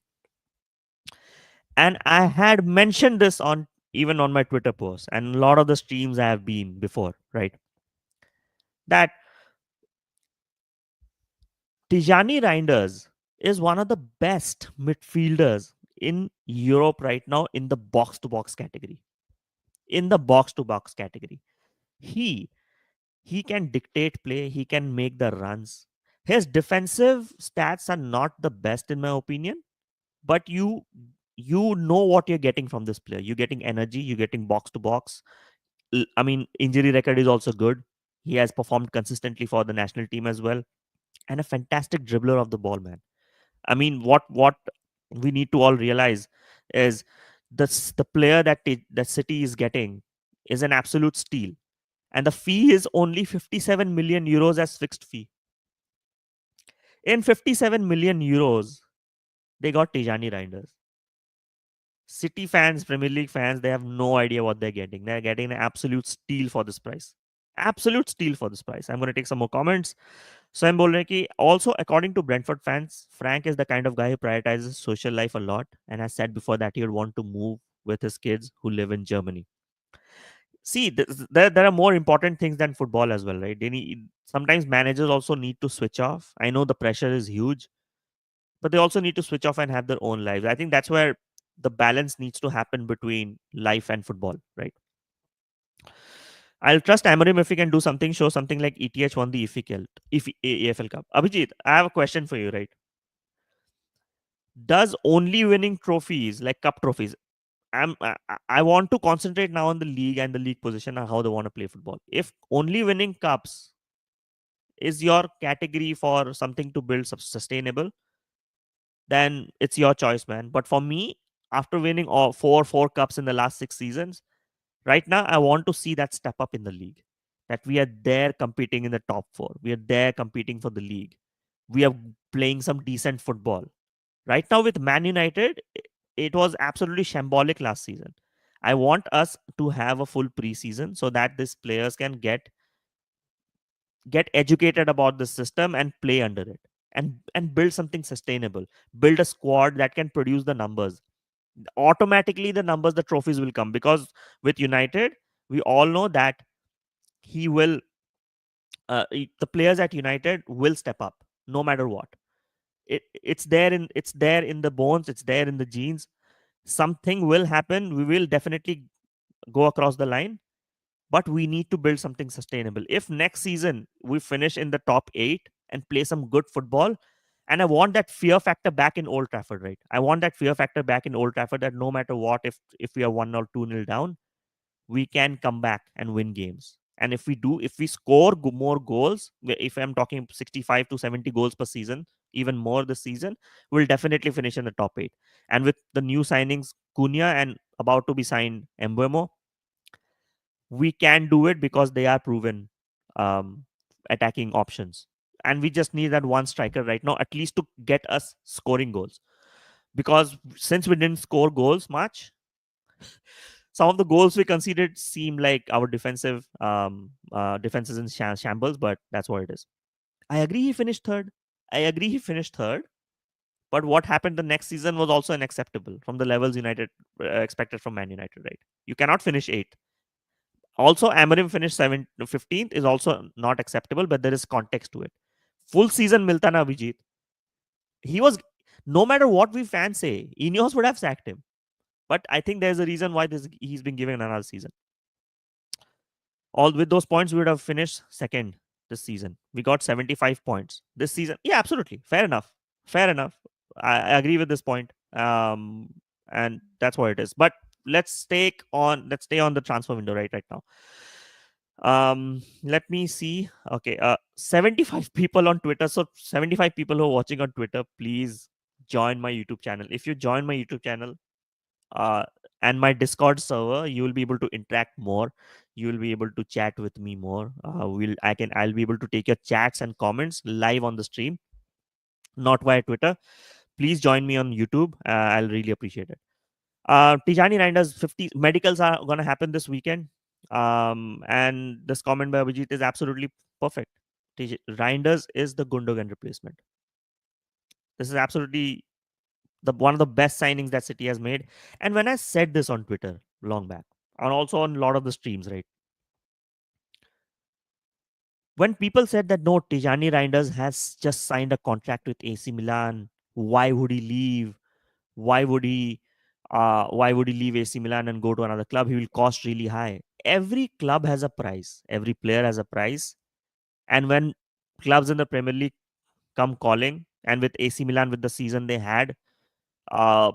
And I had mentioned this on even on my Twitter post and a lot of the streams I have been before, right? That Tijjani Reijnders is one of the best midfielders in Europe right now in the box to box category. He can dictate play, he can make the runs. His defensive stats are not the best in my opinion, but you know what you're getting from this player. You're getting energy, you're getting box to box. Injury record is also good. He has performed consistently for the national team as well, and a fantastic dribbler of the ball, man. What we need to all realize is the player that City is getting is an absolute steal, and the fee is only 57 million euros as fixed fee. In 57 million euros, they got Tijjani Reijnders. City fans, Premier League fans, they have no idea what they're getting. They're getting an absolute steal for this price. Absolute steal for this price. I'm going to take some more comments. So I'm बोल रहे हैं कि also according to Brentford fans, Frank is the kind of guy who prioritizes social life a lot and has said before that he would want to move with his kids who live in Germany. See, there are more important things than football as well, right? Sometimes managers also need to switch off. I know the pressure is huge, but they also need to switch off and have their own lives. I think that's where the balance needs to happen between life and football, right? I'll trust Amarim if he can do something, show something like ETH won the AFL Cup. Abhijit, I have a question for you, right? Does only winning trophies, like cup trophies, I want to concentrate now on the league and the league position and how they want to play football. If only winning cups is your category for something to build sustainable, then it's your choice, man. But for me, after winning all four cups in the last 6 seasons, right now I want to see that step up in the league. That we are there competing in the top four. We are there competing for the league. We are playing some decent football. Right now with Man United, it was absolutely shambolic last season. I want us to have a full preseason so that these players can get educated about the system and play under it, and build something sustainable, build a squad that can produce the numbers. Automatically the numbers, the trophies will come, because with United, we all know that he will the players at United will step up no matter what. It's there in the bones, it's there in the genes. Something will happen, we will definitely go across the line, but we need to build something sustainable. If next season we finish in the top 8 and play some good football, and I want that fear factor back in Old Trafford, right? I want that fear factor back in Old Trafford, that no matter what, if we are 1 or 2 nil down, we can come back and win games. And if we score more goals, if I'm talking 65 to 70 goals per season, even more this season, we'll definitely finish in the top 8. And with the new signings, Cunha, and about to be signed Mbeumo, we can do it because they are proven um, attacking options. And we just need that one striker right now, at least to get us scoring goals. Because since we didn't score goals much, some of the goals we conceded seem like our defense is in shambles, but that's what it is. I agree he finished third. I agree he finished third. But what happened the next season was also unacceptable from the levels United expected from Man United, right? You cannot finish eighth. Also, Amarim finished 15th is also not acceptable, but there is context to it. Full season milta na Vijit. He was, no matter what we fans say, INEOS would have sacked him. But I think there's a reason why he's been given another season. All with those points, we would have finished second this season. We got 75 points this season. Yeah, absolutely. Fair enough. Fair enough. I agree with this point. And that's what it is. But let's stay on the transfer window right now. Let me see. Okay, 75 people on Twitter. So 75 people who are watching on Twitter, please join my YouTube channel. If you join my YouTube channel, uh, and my Discord server, you will be able to interact more. You will be able to chat with me more. I'll be able to take your chats and comments live on the stream, not via Twitter. Please join me on YouTube. I'll really appreciate it. Tijjani Reijnders 50 medicals are gonna happen this weekend. And this comment by Abhijit is absolutely perfect. Reijnders is the Gundogan replacement. This is absolutely the one of the best signings that City has made. And when I said this on Twitter long back, and also on a lot of the streams, right? When people said that no, Tijjani Reijnders has just signed a contract with AC Milan, why would he leave? Why would he? Why would he leave AC Milan and go to another club? He will cost really high. Every club has a price. Every player has a price. And when clubs in the Premier League come calling, and with AC Milan with the season they had, uh,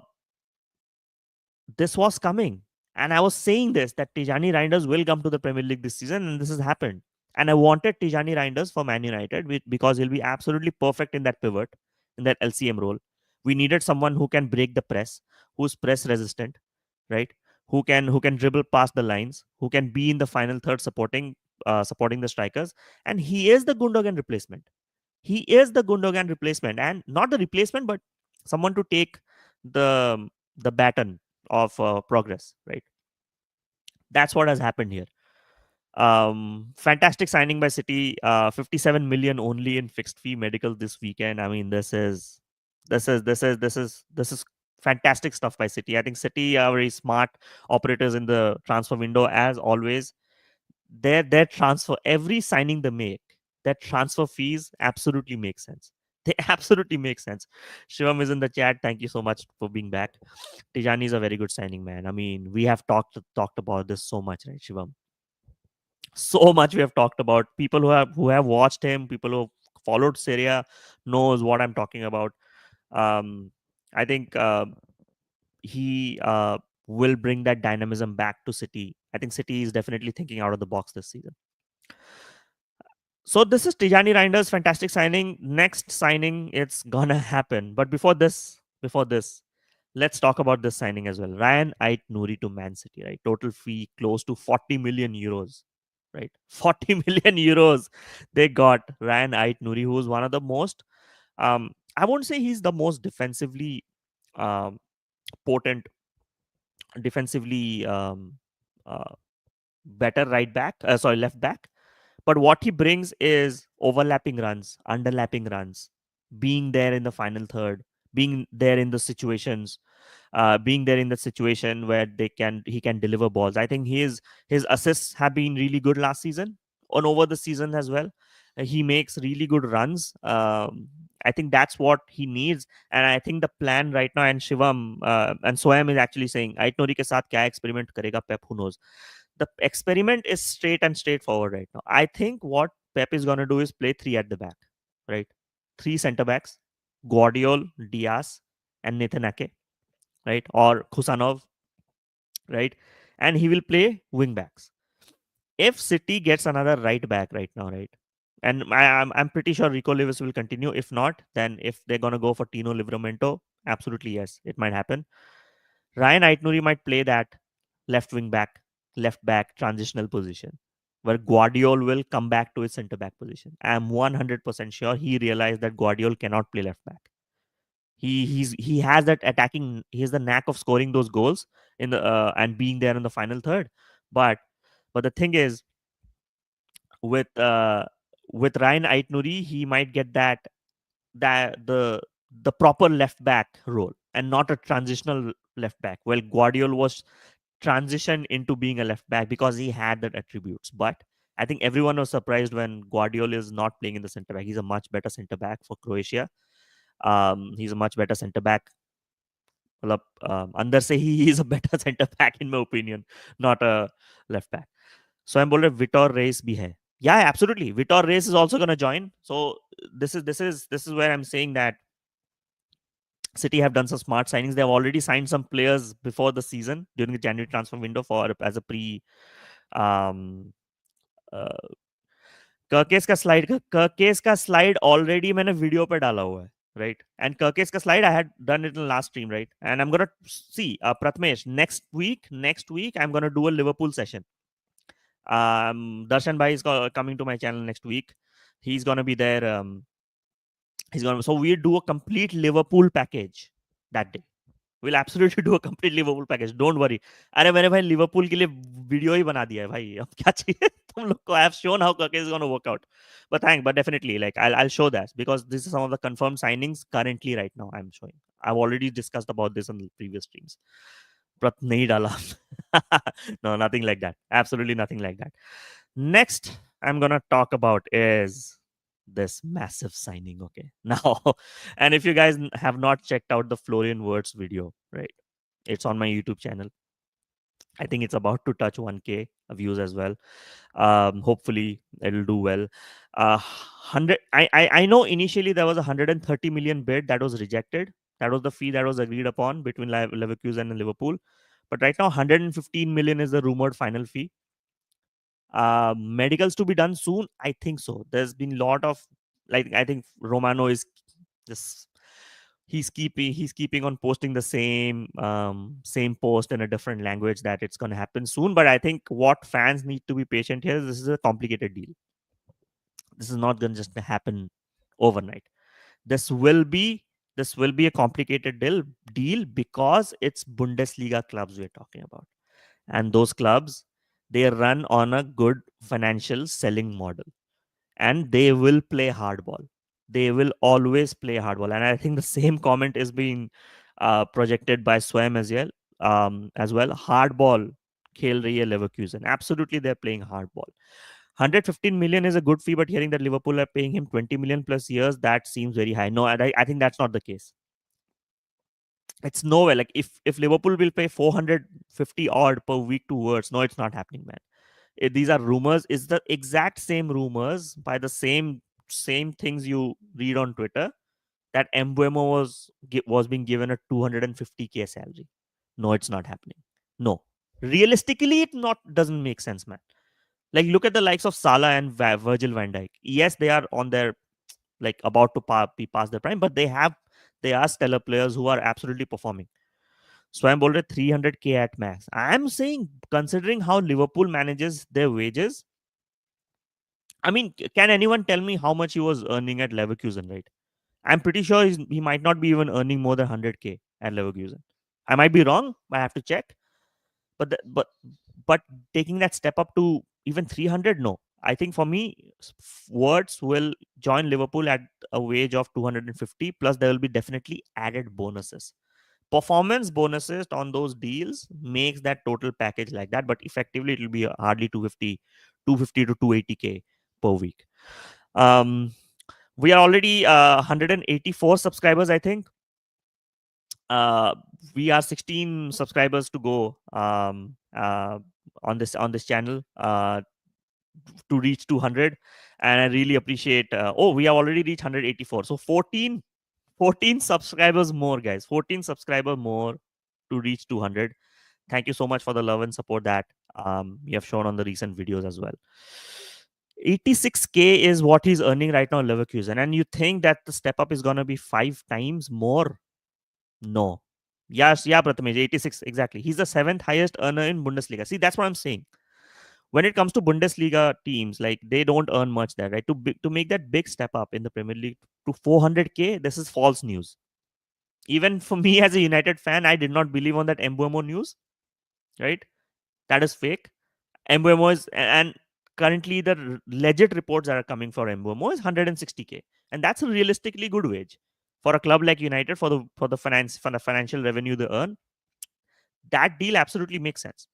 this was coming. And I was saying this, that Tijjani Reijnders will come to the Premier League this season, and this has happened. And I wanted Tijjani Reijnders for Man United because he'll be absolutely perfect in that pivot, in that LCM role. We needed someone who can break the press, who's press resistant, right? Who can dribble past the lines, who can be in the final third supporting the strikers. And he is the Gundogan replacement. He is the Gundogan replacement, and not the replacement, but someone to take the baton of progress, right? That's what has happened here. Fantastic signing by City. 57 million only in fixed fee medical this weekend. I mean, this is Fantastic stuff by City. I think City are very smart operators in the transfer window, as always. Their transfer, every signing they make, their transfer fees absolutely make sense. They absolutely make sense. Shivam is in the chat. Thank you so much for being back. Tijjani is a very good signing, man. I mean, we have talked about this so much, right, Shivam? So much we have talked about. People who have watched him, people who followed Syria knows what I'm talking about. I think he will bring that dynamism back to City. I think City is definitely thinking out of the box this season. So this is Tijjani Reijnders, fantastic signing. Next signing, it's gonna happen. But before this, let's talk about this signing as well. Rayan Aït-Nouri to Man City, right? Total fee close to 40 million euros, right? 40 million euros. They got Rayan Aït-Nouri, who is one of the most, I won't say he's the most um, potent, defensively uh, better left back. But what he brings is overlapping runs, underlapping runs, being there in the final third, being there in the situations, being there in the situation where he can deliver balls. I think his assists have been really good last season and over the season as well. He makes really good runs. I think that's what he needs, and I think the plan right now. And Shivam and Soham is actually saying, "Ait Nori ke साथ क्या experiment करेगा Pep? Who knows?" The experiment is straightforward right now. I think what Pep is going to do is play three at the back, right? Three center backs, Guardiol, Diaz, and Nathan Ake, right? Or Kusanov, right? And he will play wing backs. If City gets another right back right now, right? And I'm pretty sure Rico Lewis will continue. If not, then if they're gonna go for Tino Livramento, absolutely yes, it might happen. Rayan Aït-Nouri might play that left wing back, left back transitional position, where Guardiol will come back to his centre back position. I'm 100% sure he realized that Guardiol cannot play left back. He has that attacking. He has the knack of scoring those goals in the and being there in the final third. But the thing is, with uh, with Ryan Aït-Nouri, he might get that the proper left back role and not a transitional left back. Well, Guardiola was transitioned into being a left back because he had that attributes. But I think everyone was surprised when Guardiola is not playing in the centre back. He's a much better centre back for Croatia. He's a much better centre back. मतलब अंदर से ही is a better centre back in my opinion, not a left back. So I'm बोल रहे Vittore race भी है. Yeah, absolutely. Vitor Reis is also going to join. So this is where I'm saying that City have done some smart signings. They have already signed some players before the season during the January transfer window for as a pre um uh, कर्केस का slide already मैंने video पे डाला हुआ है right, and Kirkes ka slide I had done it in the last stream, right, and I'm gonna see Pratmesh next week I'm gonna do a Liverpool session. Darshan bhai is coming to my channel next week. He's gonna be there. So we do a complete Liverpool package that day. We'll absolutely do a complete Liverpool package. Don't worry. अरे मैंने भाई Liverpool के लिए video ही बना दिया है भाई. अब क्या चाहिए तुम लोग को? I have shown how Kirk is going to work out. But definitely, like I'll show that because this is some of the confirmed signings currently right now. I'm showing. I've already discussed about this on the previous streams. But नहीं डाला. No, nothing like that. Absolutely nothing like that. Next, I'm gonna talk about is this massive signing. Okay, now, and if you guys have not checked out the Florian Wirtz video, right, it's on my YouTube channel. I think it's about to touch 1K views as well. Hopefully it'll do well. 100. I know initially there was a 130 million bid that was rejected. That was the fee that was agreed upon between Leverkusen and Liverpool. But right now, 115 million is the rumored final fee. Medicals to be done soon. I think so. There's been a lot of, like, I think Romano is just he's keeping on posting the same post in a different language that it's going to happen soon. But I think what fans need to be patient here is this is a complicated deal. This is not going to just happen overnight. This will be a complicated deal because it's Bundesliga clubs we're talking about, and those clubs, they run on a good financial selling model, and they will play hardball. They will always play hardball. And I think the same comment is being projected by Swam as well. Hardball खेल रही है Leverkusen. Absolutely, they're playing hardball. 115 million is a good fee, but hearing that Liverpool are paying him 20 million plus years, that seems very high. No, I think that's not the case. It's nowhere. Like if Liverpool will pay 450 odd per week to Wirtz, no, it's not happening, man. These are rumors. It's the exact same rumors by the same things you read on Twitter that Mbeumo was being given a 250k salary. No, it's not happening. No, realistically, it not doesn't make sense, man. Like look at the likes of Salah and Virgil van Dijk. Yes, they are on their like about to be past their prime, but they are stellar players who are absolutely performing. So I'm already 300k at max. I'm saying considering how Liverpool manages their wages, I mean, can anyone tell me how much he was earning at Leverkusen, right? I'm pretty sure he might not be even earning more than 100k at Leverkusen. I might be wrong. I have to check. But taking that step up to even 300, no. I think for me, Wirtz will join Liverpool at a wage of 250 plus there will be definitely added bonuses. Performance bonuses on those deals makes that total package like that, but effectively it will be hardly 250 to 280k per week. We are already 184 subscribers, I think. We are 16 subscribers to go on this channel to reach 200, and I really appreciate. We have already reached 184, so 14 subscribers more, guys. 14 subscriber more to reach 200. Thank you so much for the love and support that you have shown on the recent videos as well. 86k is what he's earning right now in Leverkusen, and you think that the step up is gonna be 5 times more? No. Yes, yeah, Prathamesh, 86 exactly. He's the 7th highest earner in Bundesliga. See, that's what I'm saying. When it comes to Bundesliga teams, like they don't earn much there, right? To make that big step up in the Premier League to 400k, this is false news. Even for me as a United fan, I did not believe on that Mbeumo news, right? That is fake. Mbeumo is, and currently the legit reports that are coming for Mbeumo is 160k, and that's a realistically good wage for a club like United for the financial revenue they earn. That deal absolutely makes sense.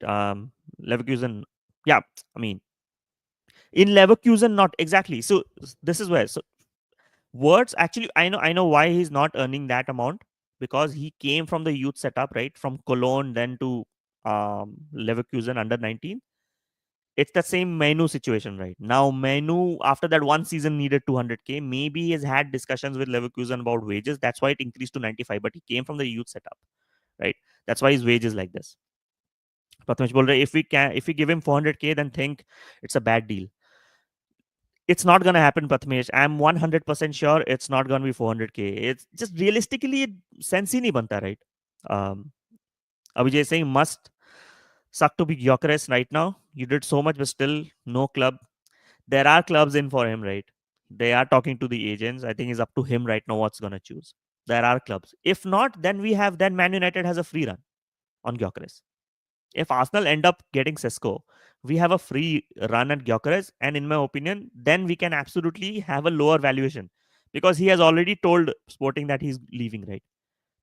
Leverkusen, yeah, I mean, in Leverkusen, not exactly. So this is where Wirtz actually, I know why he's not earning that amount, because he came from the youth setup, right, from Cologne then to Leverkusen under 19. It's the same Menu situation right now. Menu after that one season needed 200k. Maybe he has had discussions with Leverkusen about wages. That's why it increased to 95. But he came from the youth setup, right? That's why his wage is like this. Prathamesh bol rahe, if we give him 400k, then think it's a bad deal. It's not gonna happen, Prathamesh. I'm 100% sure it's not gonna be 400k. It's just realistically sense ही नहीं बनता, right? Abhijay is saying must suck to be Gyökeres right now. You did so much, but still no club. There are clubs in for him, right? They are talking to the agents. I think it's up to him right now what's gonna choose. There are clubs. If not, then Man United has a free run on Gyökeres. If Arsenal end up getting Sesko, we have a free run at Gyökeres, and in my opinion, then we can absolutely have a lower valuation because he has already told Sporting that he's leaving, right?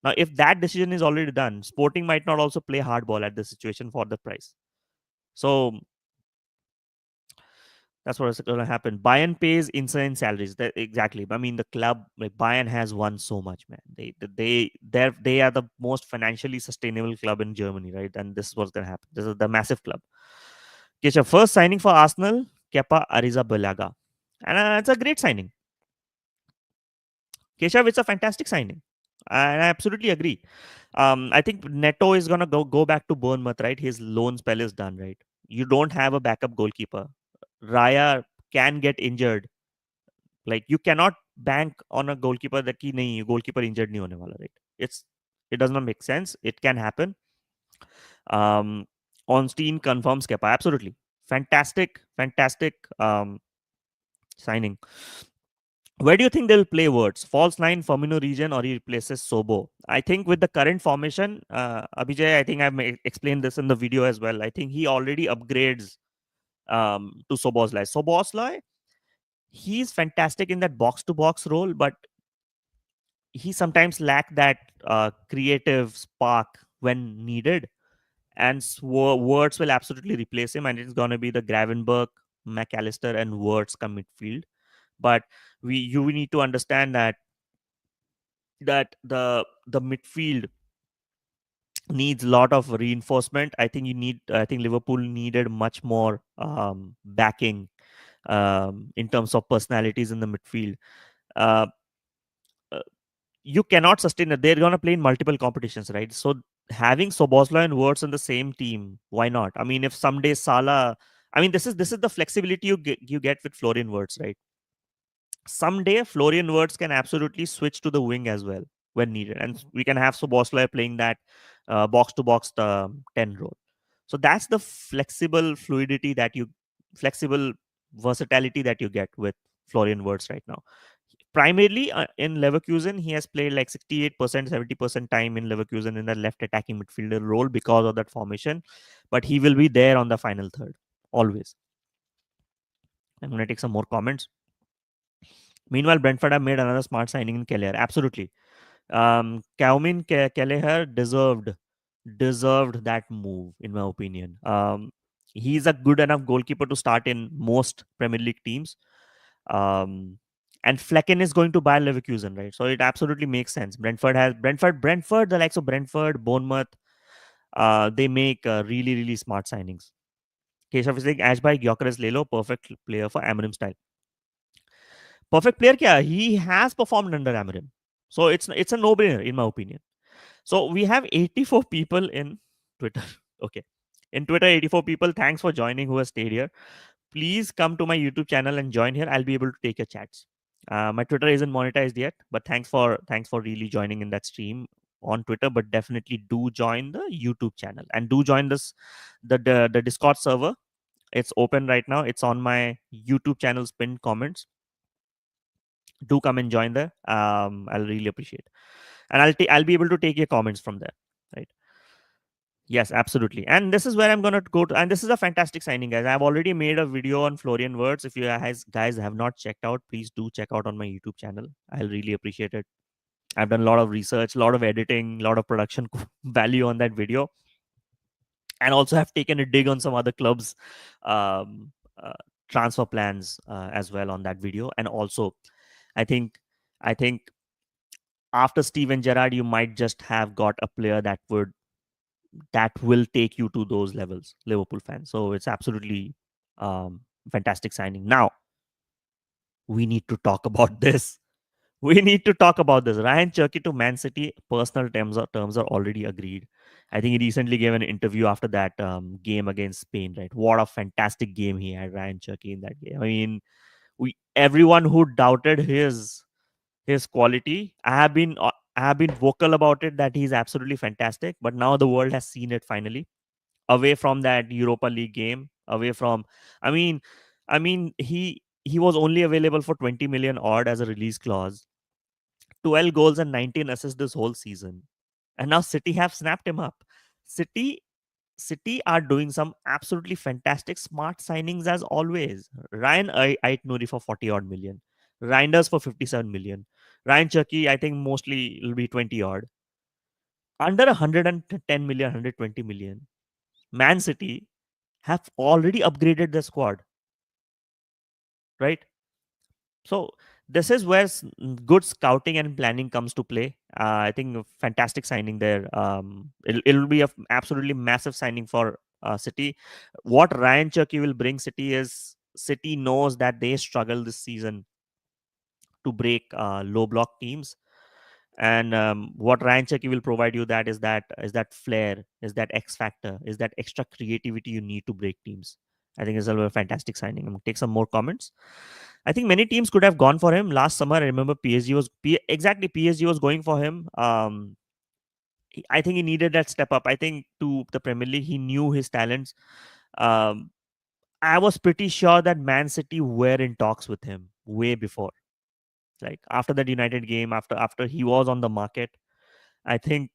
Now, if that decision is already done, Sporting might not also play hardball at the situation for the price. So that's what's going to happen. Bayern pays insane salaries. Exactly. I mean, the club like Bayern has won so much, man. They are the most financially sustainable club in Germany, right? And this was going to happen. This is the massive club. Kesha, first signing for Arsenal, Kepa Arrizabalaga, and it's a great signing. Keshav, it's a fantastic signing, and I absolutely agree. I think Neto is gonna go back to Bournemouth, right? His loan spell is done, right? You don't have a backup goalkeeper. Raya can get injured. Like you cannot bank on a goalkeeper that ki nahi goalkeeper injured nahi hone wala, right? It does not make sense. It can happen. Ornstein confirms Kepa. Absolutely. Fantastic signing. Where do you think they'll play Wirtz? False nine, Firmino region, or he replaces Sobo? I think with the current formation, Abhijay, I think I've explained this in the video as well. I think he already upgrades to Soboslai. Soboslai, he's fantastic in that box to box role, but he sometimes lack that creative spark when needed, and Wirtz will absolutely replace him, and it's going to be the Gravenberg, McAllister, and Wirtz come midfield. But we need to understand that the midfield needs a lot of reinforcement. I think Liverpool needed much more backing in terms of personalities in the midfield. Uh, uh, you cannot sustain it. They're gonna play in multiple competitions, right? So having Sobosla and Wirtz in the same team, why not? I mean, if someday Salah, I mean, this is the flexibility you get with Florian Wirtz, right? Someday Florian Wirtz can absolutely switch to the wing as well when needed, and we can have Sobosla playing that box to box 10 role. So that's the flexible versatility that you get with Florian Wirtz right now. Primarily in Leverkusen, he has played like 68%, 70% time in Leverkusen in the left attacking midfielder role because of that formation. But he will be there on the final third, always. I'm going to take some more comments. Meanwhile, Brentford have made another smart signing in Kelleher. Absolutely. Kaumin Kelleher deserved that move, in my opinion. He's a good enough goalkeeper to start in most Premier League teams. Um, and Flecken is going to buy Leverkusen, right? So it absolutely makes sense. Brentford, the likes of Brentford, Bournemouth, they make really, really smart signings. Keshav is like Ashby Gyökeres Lelo, perfect player for Amorim style. Perfect player, kya? He has performed under Amorim, so it's a no-brainer in my opinion. So we have 84 people in Twitter. Okay, in Twitter, 84 people. Thanks for joining who has stayed here. Please come to my YouTube channel and join here. I'll be able to take your chats. My Twitter isn't monetized yet, but thanks for really joining in that stream on Twitter. But definitely do join the YouTube channel and do join the Discord server. It's open right now. It's on my YouTube channel's pinned comments. Do come and join there. I'll really appreciate, and I'll be able to take your comments from there. Right. Yes, absolutely. And this is where I'm going to go to. And this is a fantastic signing, guys. I've already made a video on Florian Wirtz. If you guys have not checked out, please do check out on my YouTube channel. I'll really appreciate it. I've done a lot of research, a lot of editing, a lot of production value on that video. And also have taken a dig on some other clubs' um, uh, transfer plans as well on that video. And also, I think, I think after Steven Gerrard, you might just have got a player that will take you to those levels, Liverpool fans. So it's absolutely fantastic signing. Now we need to talk about this. We need to talk about this. Ryan Cherki to Man City. Personal terms are already agreed. I think he recently gave an interview after that game against Spain. Right, what a fantastic game he had, Ryan Cherki, in that game. I mean, everyone who doubted his quality. I have been vocal about it that he's absolutely fantastic, but now the world has seen it finally. Away from that Europa League game, away from, I mean, he was only available for 20 million odd as a release clause. 12 goals and 19 assists this whole season, and now City have snapped him up. City City are doing some absolutely fantastic smart signings as always. Ryan Aït-Nouri for 40 odd million. Reijnders for 57 million. Ryan Cherki, I think mostly will be 20 odd. Under 110 million, 120 million. Man City have already upgraded their squad, right? So this is where good scouting and planning comes to play. I think a fantastic signing there. It'll be a absolutely massive signing for City. What Ryan Cherky will bring City is City knows that they struggle this season to break low block teams, and what Ryan Cherky will provide you that flair, is that X factor, is that extra creativity you need to break teams. I think it's a fantastic signing. I'm gonna take some more comments. I think many teams could have gone for him last summer. I remember PSG was going for him. I think he needed that step up. I think to the Premier League, he knew his talents. Um, I was pretty sure that Man City were in talks with him way before, like after that United game, after he was on the market. I think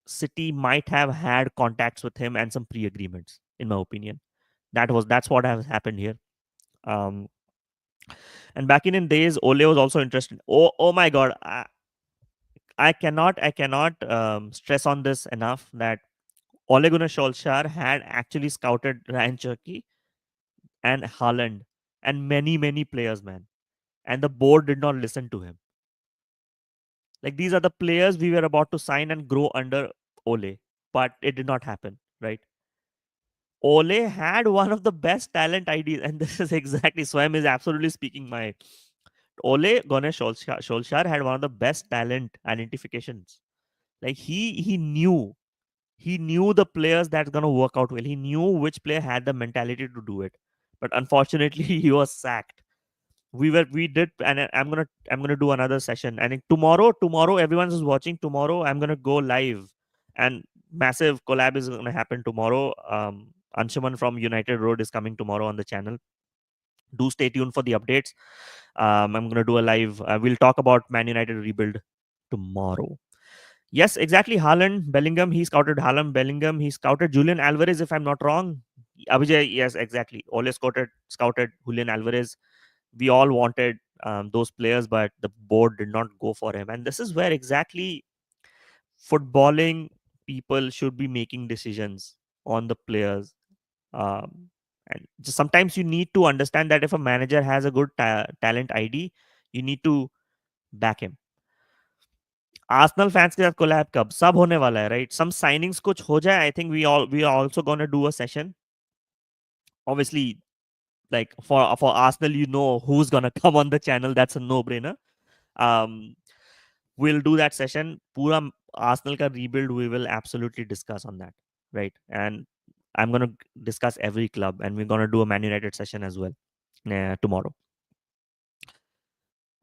City might have had contacts with him and some pre-agreements. In my opinion, that's what has happened here. Um, and back in days, Ole was also interested. Oh my God! I cannot stress on this enough that Ole Gunnar Solskjaer had actually scouted Ryan Cherki and Haaland and many players, man, and the board did not listen to him. Like, these are the players we were about to sign and grow under Ole, but it did not happen, right? Ole had one of the best talent IDs, and this is exactly Swam is absolutely speaking my Ole Gunnar Solskjaer had one of the best talent identifications. Like, he knew the players that's gonna work out well. He knew which player had the mentality to do it. But unfortunately, he was sacked. We did, and I'm gonna do another session. And tomorrow everyone's is watching. Tomorrow I'm gonna go live, and massive collab is gonna happen tomorrow. Anshuman from United Road is coming tomorrow on the channel. Do stay tuned for the updates. I'm gonna do a live. We'll talk about Man United rebuild tomorrow. Yes, exactly. Haaland, Bellingham. He scouted Haaland, Bellingham. He scouted Julian Alvarez, if I'm not wrong. Abhijay, yes, exactly. Ole scouted Julian Alvarez. We all wanted those players, but the board did not go for him. And this is where exactly footballing people should be making decisions on the players. And just sometimes you need to understand that if a manager has a good talent ID, you need to back him. Arsenal fans के साथ collab कब सब होने वाला है right सम signings कुछ हो जाए I think we are also gonna do a session obviously like for Arsenal you know who's gonna come on the channel that's a no brainer um we'll do that session pura Arsenal ka rebuild we will absolutely discuss on that right and I'm gonna discuss every club and we're gonna do a Man United session as well tomorrow.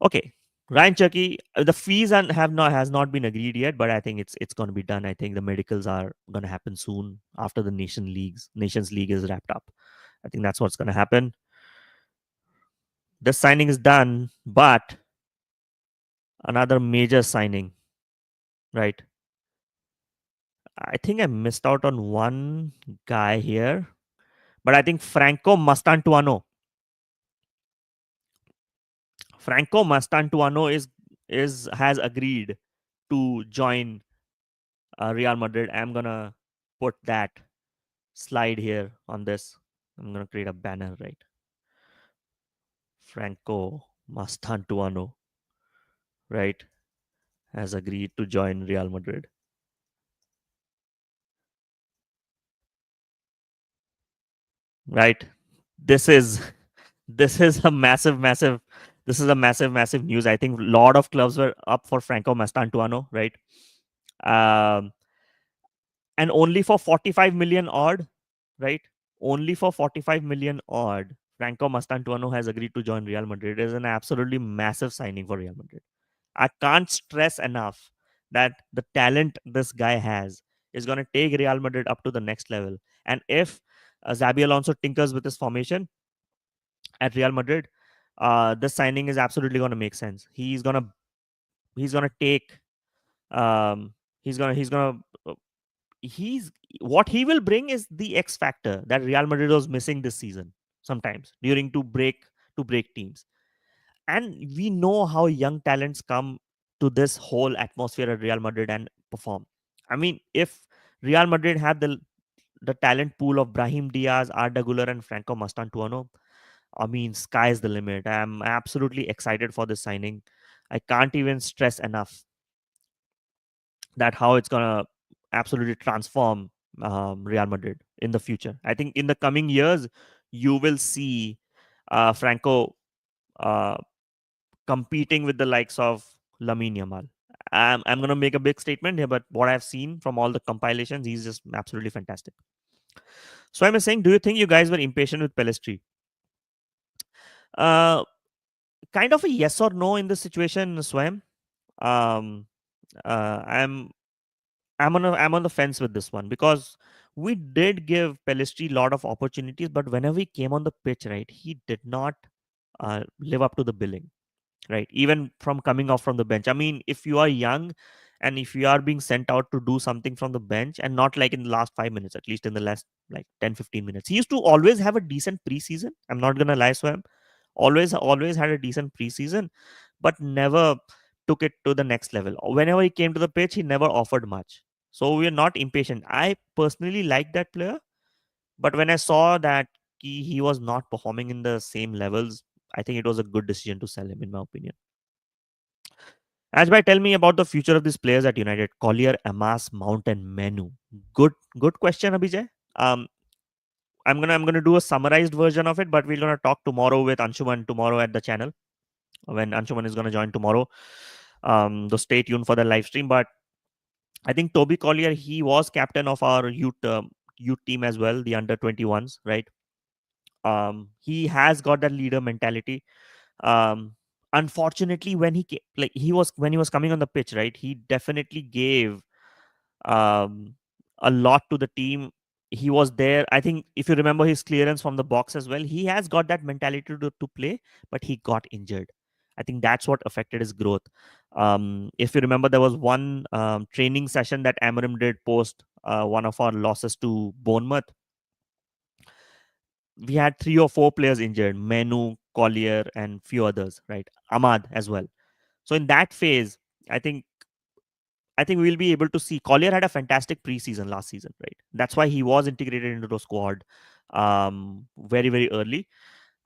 Okay, Ryan Cherki, the fees has not been agreed yet, but I think it's going to be done. I think the medicals are going to happen soon after the Nations League is wrapped up. I think that's what's going to happen. This signing is done, but another major signing, right? I think I missed out on one guy here, but I think Franco Mastantuano is has agreed to join Real Madrid. I'm gonna put that slide here on this. I'm gonna create a banner, right? Franco Mastantuano, right, has agreed to join Real Madrid. Right. This is this is a massive news. I think a lot of clubs were up for Franco Mastantuano, right? Um, and only for 45 million odd, right? Only for 45 million odd, Franco Mastantuano has agreed to join Real Madrid. It is an absolutely massive signing for Real Madrid. I can't stress enough that the talent this guy has is going to take Real Madrid up to the next level. And if Xabi Alonso tinkers with his formation at Real Madrid, this signing is absolutely going to make sense. He's gonna take um, he's what he will bring is the X factor that Real Madrid was missing this season sometimes during to break teams. And we know how young talents come to this whole atmosphere at Real Madrid and perform. I mean, if Real Madrid had the talent pool of Brahim Diaz, Arda Güler, and Franco Mastantuono, I mean, sky's the limit. I'm absolutely excited for this signing. I can't even stress enough that how it's gonna absolutely transform Real Madrid in the future. I think in the coming years, you will see Franco uh, competing with the likes of Lamine Yamal. I'm going to make a big statement here, but what I've seen from all the compilations, he's just absolutely fantastic. So I'm saying, do you think you guys were impatient with Pelistri? Uh, kind of a yes or no in this situation, Swam. Um, I'm I'm on the fence with this one because we did give Pelistri a lot of opportunities, but whenever he came on the pitch, right, he did not live up to the billing. Right, even from coming off from the bench. I mean, if you are young and if you are being sent out to do something from the bench and not like in the last 5 minutes, at least in the last like 10-15 minutes, he used to always have a decent preseason. I'm not gonna lie, Swam. Always had a decent preseason, but never took it to the next level. Whenever he came to the pitch, he never offered much. So we are not impatient. I personally like that player, but when I saw that he was not performing in the same levels, I think it was a good decision to sell him, in my opinion. Ashby, tell me about the future of these players at United. Collier, Amas, Mount, and Menu. Good question, Abhijay. Um, I'm gonna do a summarized version of it, but we're gonna talk tomorrow with Anshuman tomorrow at the channel when Anshuman is gonna join tomorrow. So stay tuned for the live stream. But I think Toby Collier, he was captain of our youth team as well, the under 21s, right? He has got that leader mentality. Um, Unfortunately, when when he was coming on the pitch, right, he definitely gave um, a lot to the team. He was there. I think if you remember his clearance from the box as well, he has got that mentality to play, but he got injured. I think that's what affected his growth. If you remember, there was one training session that Amarim did post one of our losses to Bournemouth. We had 3 or 4 players injured: Menu, Collier, and few others, right? Ahmad as well. So in that phase, I think I think we'll be able to see. Collier had a fantastic preseason last season, right? That's why he was integrated into the squad very, very early.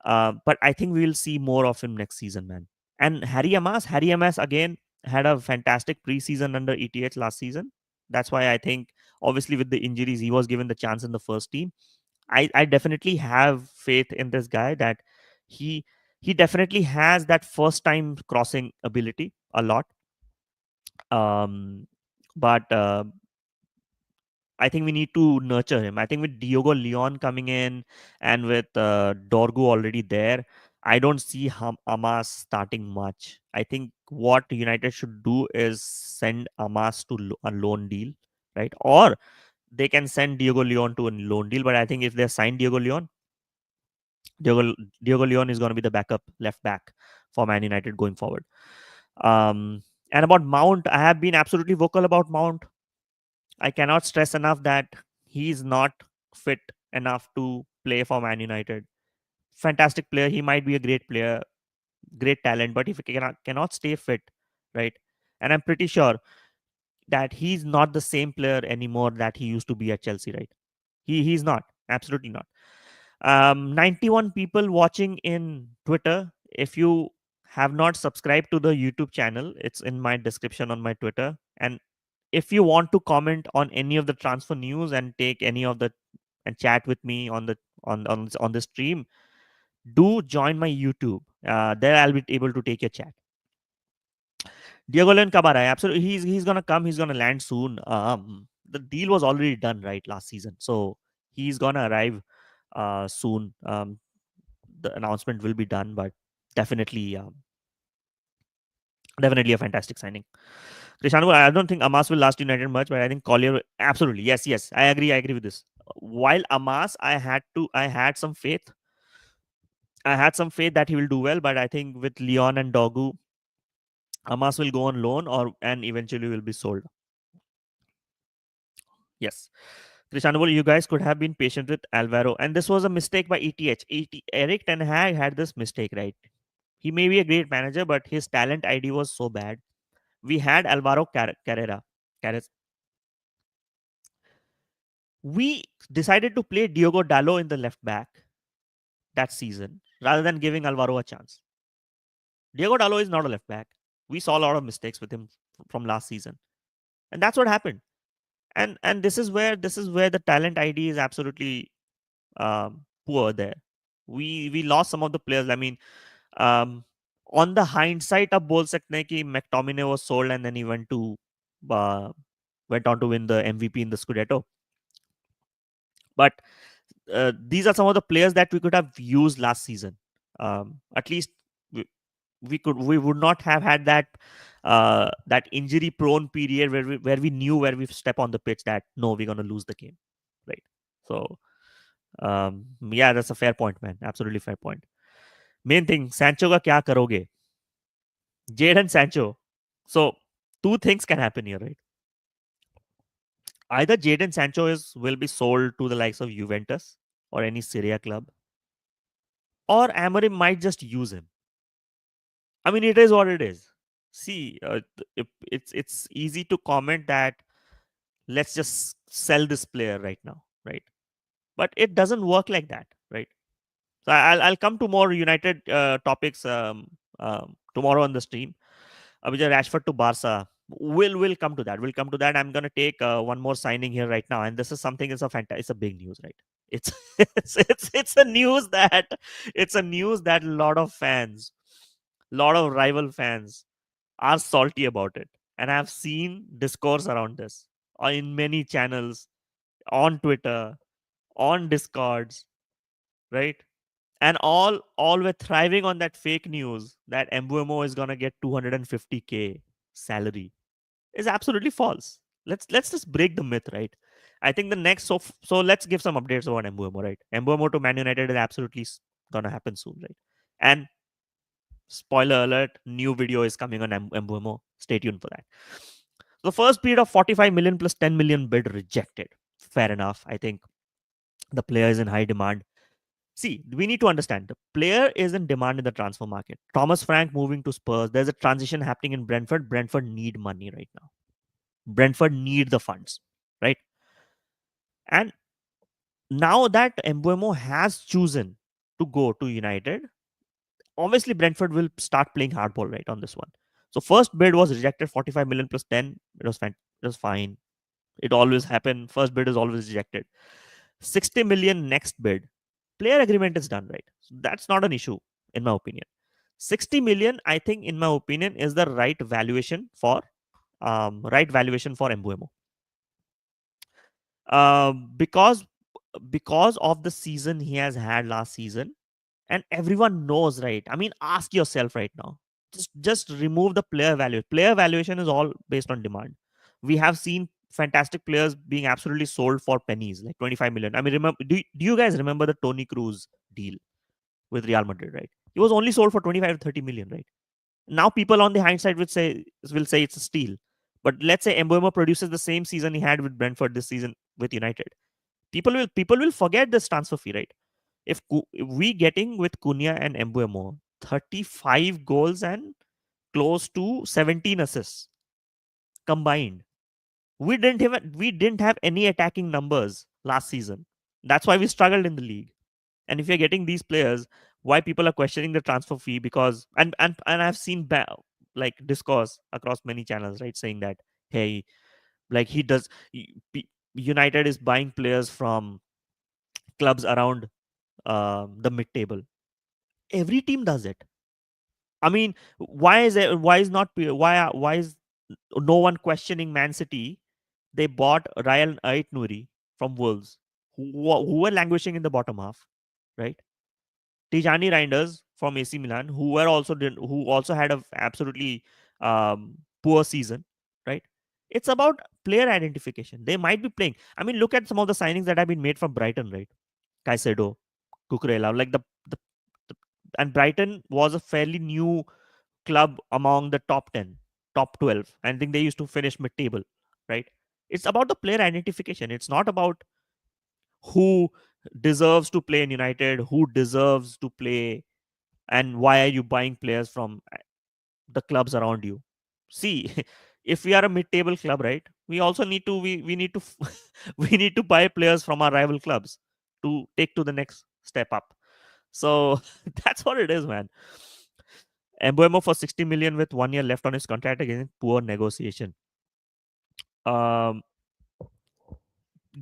But I think we will see more of him next season, man. And Harry Amas again had a fantastic preseason under ETH last season. That's why I think, obviously, with the injuries, he was given the chance in the first team. I definitely have faith in this guy that he he definitely has that first time crossing ability a lot. Um, but I think we need to nurture him. I think with Diogo Leon coming in and with Dorgu already there, I don't see Amas starting much. I think what United should do is send Amas to a loan deal, right? Or they can send Diogo Leon to a loan deal. But I think if they sign Diogo, Diogo Leon is going to be the backup left back for Man United going forward. Um, and about Mount, I have been absolutely vocal about Mount. I cannot stress enough that he's not fit enough to play for Man United. Fantastic player. He might be a great player, great talent, but if he cannot stay fit, right? And I'm pretty sure that he's not the same player anymore that he used to be at Chelsea, right? He's not. Absolutely not. 91 people watching in Twitter. If you have not subscribed to the YouTube channel, it's in my description on my Twitter. And if you want to comment on any of the transfer news and take any of the and chat with me on the on the stream, do join my YouTube. There I'll be able to take your chat. Diego Leon Cabaret, absolutely, he's gonna come. He's gonna land soon. The deal was already done right last season, so he's gonna arrive soon. The announcement will be done, but definitely, definitely a fantastic signing. Krishanu, I don't think Amas will last United much, but I think Collier, absolutely, yes, yes, I agree with this. While Amas, I had some faith. I had some faith that he will do well, but I think with Leon and Dogu, Amas will go on loan and eventually will be sold. Yes. Krishanabul, you guys could have been patient with Alvaro. And this was a mistake by ETH. Eric Ten Hag had this mistake, right? He may be a great manager, but his talent ID was so bad. We had Alvaro Carrera. We decided to play Diogo Dallo in the left back that season rather than giving Alvaro a chance. Diogo Dallo is not a left back. We saw a lot of mistakes with him from last season. And that's what happened. And this is where the talent ID is absolutely poor there. We lost some of the players. I mean, um, on the hindsight of बोल सकते हैं कि McTominay was sold and then he uh, went on to win the MVP in the Scudetto. But these are some of the players that we could have used last season. At least we would not have had that injury prone period where we knew where we step on the pitch that no, we're gonna lose the game, right? So yeah, that's a fair point, man. Absolutely fair point. Main thing, Sancho का क्या करोगे? Jadon Sancho. So two things can happen here, right? Either Jadon Sancho will be sold to the likes of Juventus or any Serie A club, or Amorim might just use him. I mean, it is what it is. See, it's easy to comment that let's just sell this player right now, right? But it doesn't work like that, right? So I'll come to more United topics tomorrow on the stream. Abhijay Rashford to Barca. We'll come to that. We'll come to that. I'm gonna take one more signing here right now, and this is something. It's a big news, right? It's it's a news that a lot of fans, lot of rival fans are salty about it, and I've seen discourse around this in many channels, on Twitter, on Discords, right? And all were thriving on that fake news that Mbeumo is gonna get 250K salary. Is absolutely false. Let's just break the myth, right? I think the next so let's give some updates on Mbeumo, right? Mbeumo to Man United is absolutely gonna happen soon, right? And spoiler alert, new video is coming on Mbeumo. Stay tuned for that. The first bid of 45 million plus 10 million bid rejected. Fair enough. I think the player is in high demand. See, we need to understand the player is in demand in the transfer market. Thomas Frank moving to Spurs. There's a transition happening in Brentford. Brentford need money right now. Brentford need the funds, right? And now that Mbeumo has chosen to go to United, obviously Brentford will start playing hardball right on this one. So first bid was rejected, 45 million plus 10. It was fine. It always happened. First bid is always rejected. 60 million next bid. Player agreement is done, right? So that's not an issue, in my opinion. 60 million, I think, in my opinion, is the right valuation for Mbeumo. Because of the season he has had last season, and everyone knows, right? I mean, ask yourself right now. Just remove the player value. Player valuation is all based on demand. We have seen fantastic players being absolutely sold for pennies, like 25 million. I mean, remember? Do you guys remember the Toni Kroos deal with Real Madrid? Right? He was only sold for 25 to 30 million, right? Now people on the hindsight will say it's a steal. But let's say Mbeumo produces the same season he had with Brentford this season with United. People will forget this transfer fee, right? If we getting with Cunha and Mbeumo 35 goals and close to 17 assists combined. We didn't have any attacking numbers last season. That's why we struggled in the league. And if you're getting these players, why people are questioning the transfer fee? Because and I've seen like discourse across many channels, right, saying that hey, like he does. United is buying players from clubs around the mid-table. Every team does it. I mean, why is no one questioning ManCity? They bought Rayan Aït-Nouri from Wolves, who were languishing in the bottom half, right? Tijjani Reijnders from AC Milan, who also had a absolutely poor season, right? It's about player identification. They might be playing. I mean, look at some of the signings that have been made from Brighton, right? Caicedo, Cucurella, like the and Brighton was a fairly new club among the top 10, top 12. I think they used to finish mid-table, right? It's about the player identification. It's not about who deserves to play in United, who deserves to play, and why are you buying players from the clubs around you. See, if we are a mid-table club, right, we also need to we need to we need to buy players from our rival clubs to take to the next step up. So that's what it is, man. Mbeumo for 60 million with 1 year left on his contract against poor negotiation. Um,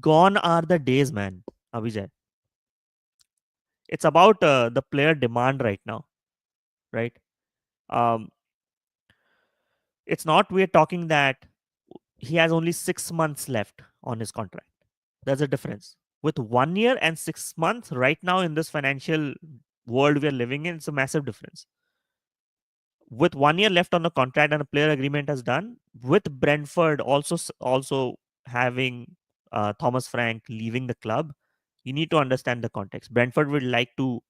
Gone are the days, man. Abhijay. It's about the player demand right now, right? Um, it's not we're talking that he has only 6 months left on his contract. There's a difference. With 1 year and 6 months right now in this financial world we're living in, it's a massive difference. With 1 year left on the contract and a player agreement has done, with Brentford also having Thomas Frank leaving the club, you need to understand the context. Brentford would like to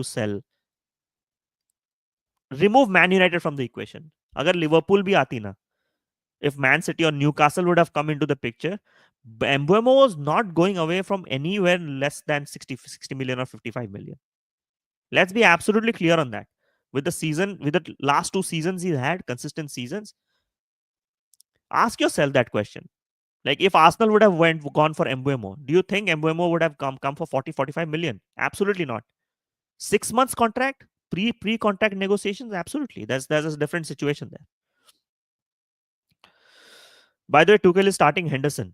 sell. Remove Man United from the equation. Agar Liverpool bhi aati na, if Man City or Newcastle would have come into the picture, Mbeumo was not going away from anywhere less than 60 million or 55 million. Let's be absolutely clear on that. with the last 2 seasons he's had, consistent seasons. Ask yourself that question. Like if Arsenal would have gone for Mbeumo, do you think Mbeumo would have come for 40-45 million? Absolutely not. 6 months contract, pre-contract negotiations, absolutely. There's a different situation there. By the way, Tuchel is starting Henderson.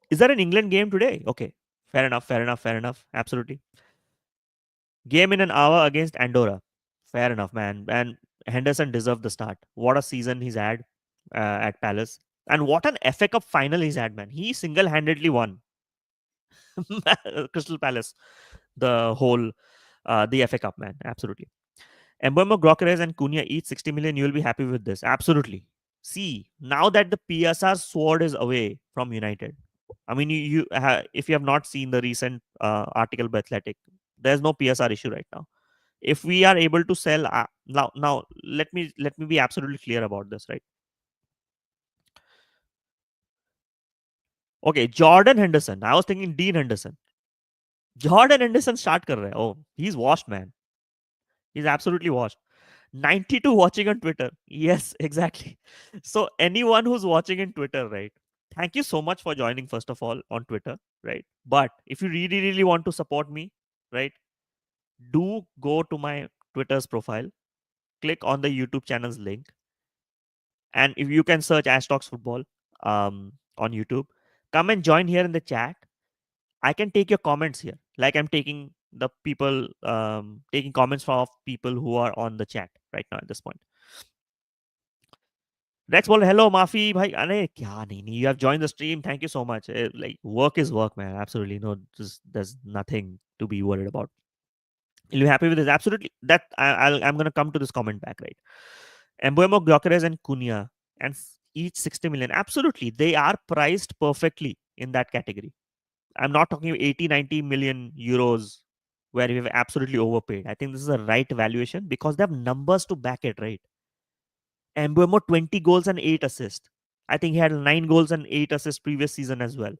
Is there an England game today? Okay, fair enough. Absolutely. Game in an hour against Andorra. Fair enough, man. And Henderson deserved the start. What a season he's had at Palace. And what an FA Cup final he's had, man. He single-handedly won Crystal Palace the FA Cup, man. Absolutely. Mbeumo, Gyökeres, and Cunha each 60 million. You will be happy with this. Absolutely. See, now that the PSR sword is away from United, I mean, if you have not seen the recent article by Athletic, there's no PSR issue right now. If we are able to sell now, let me be absolutely clear about this, right? Okay, Jordan Henderson. I was thinking Dean Henderson. Jordan Henderson start kar raha hai. Oh, he's washed, man. He's absolutely washed. 92 watching on Twitter. Yes, exactly. So anyone who's watching in Twitter, right? Thank you so much for joining, first of all, on Twitter, right? But if you really, really want to support me, right, do go to my Twitter's profile, click on the YouTube channel's link, and if you can search Ash Talks Football on YouTube, come and join here in the chat. I can take your comments here, like I'm taking the people taking comments from people who are on the chat right now at this point. Rex bol, hello Mafi bhai. Arey, kya nahi, you have joined the stream. Thank you so much. Like work is work, man. Absolutely, no, there's nothing to be worried about. Are you happy with this? Absolutely. That I'm gonna come to this comment back, right? Mbeumo, Gyökeres, and Cunha, and each 60 million. Absolutely, they are priced perfectly in that category. I'm not talking 80, 90 million euros where we have absolutely overpaid. I think this is the right valuation because they have numbers to back it, right? Mbeumo 20 goals and 8 assists. I think he had 9 goals and 8 assists previous season as well,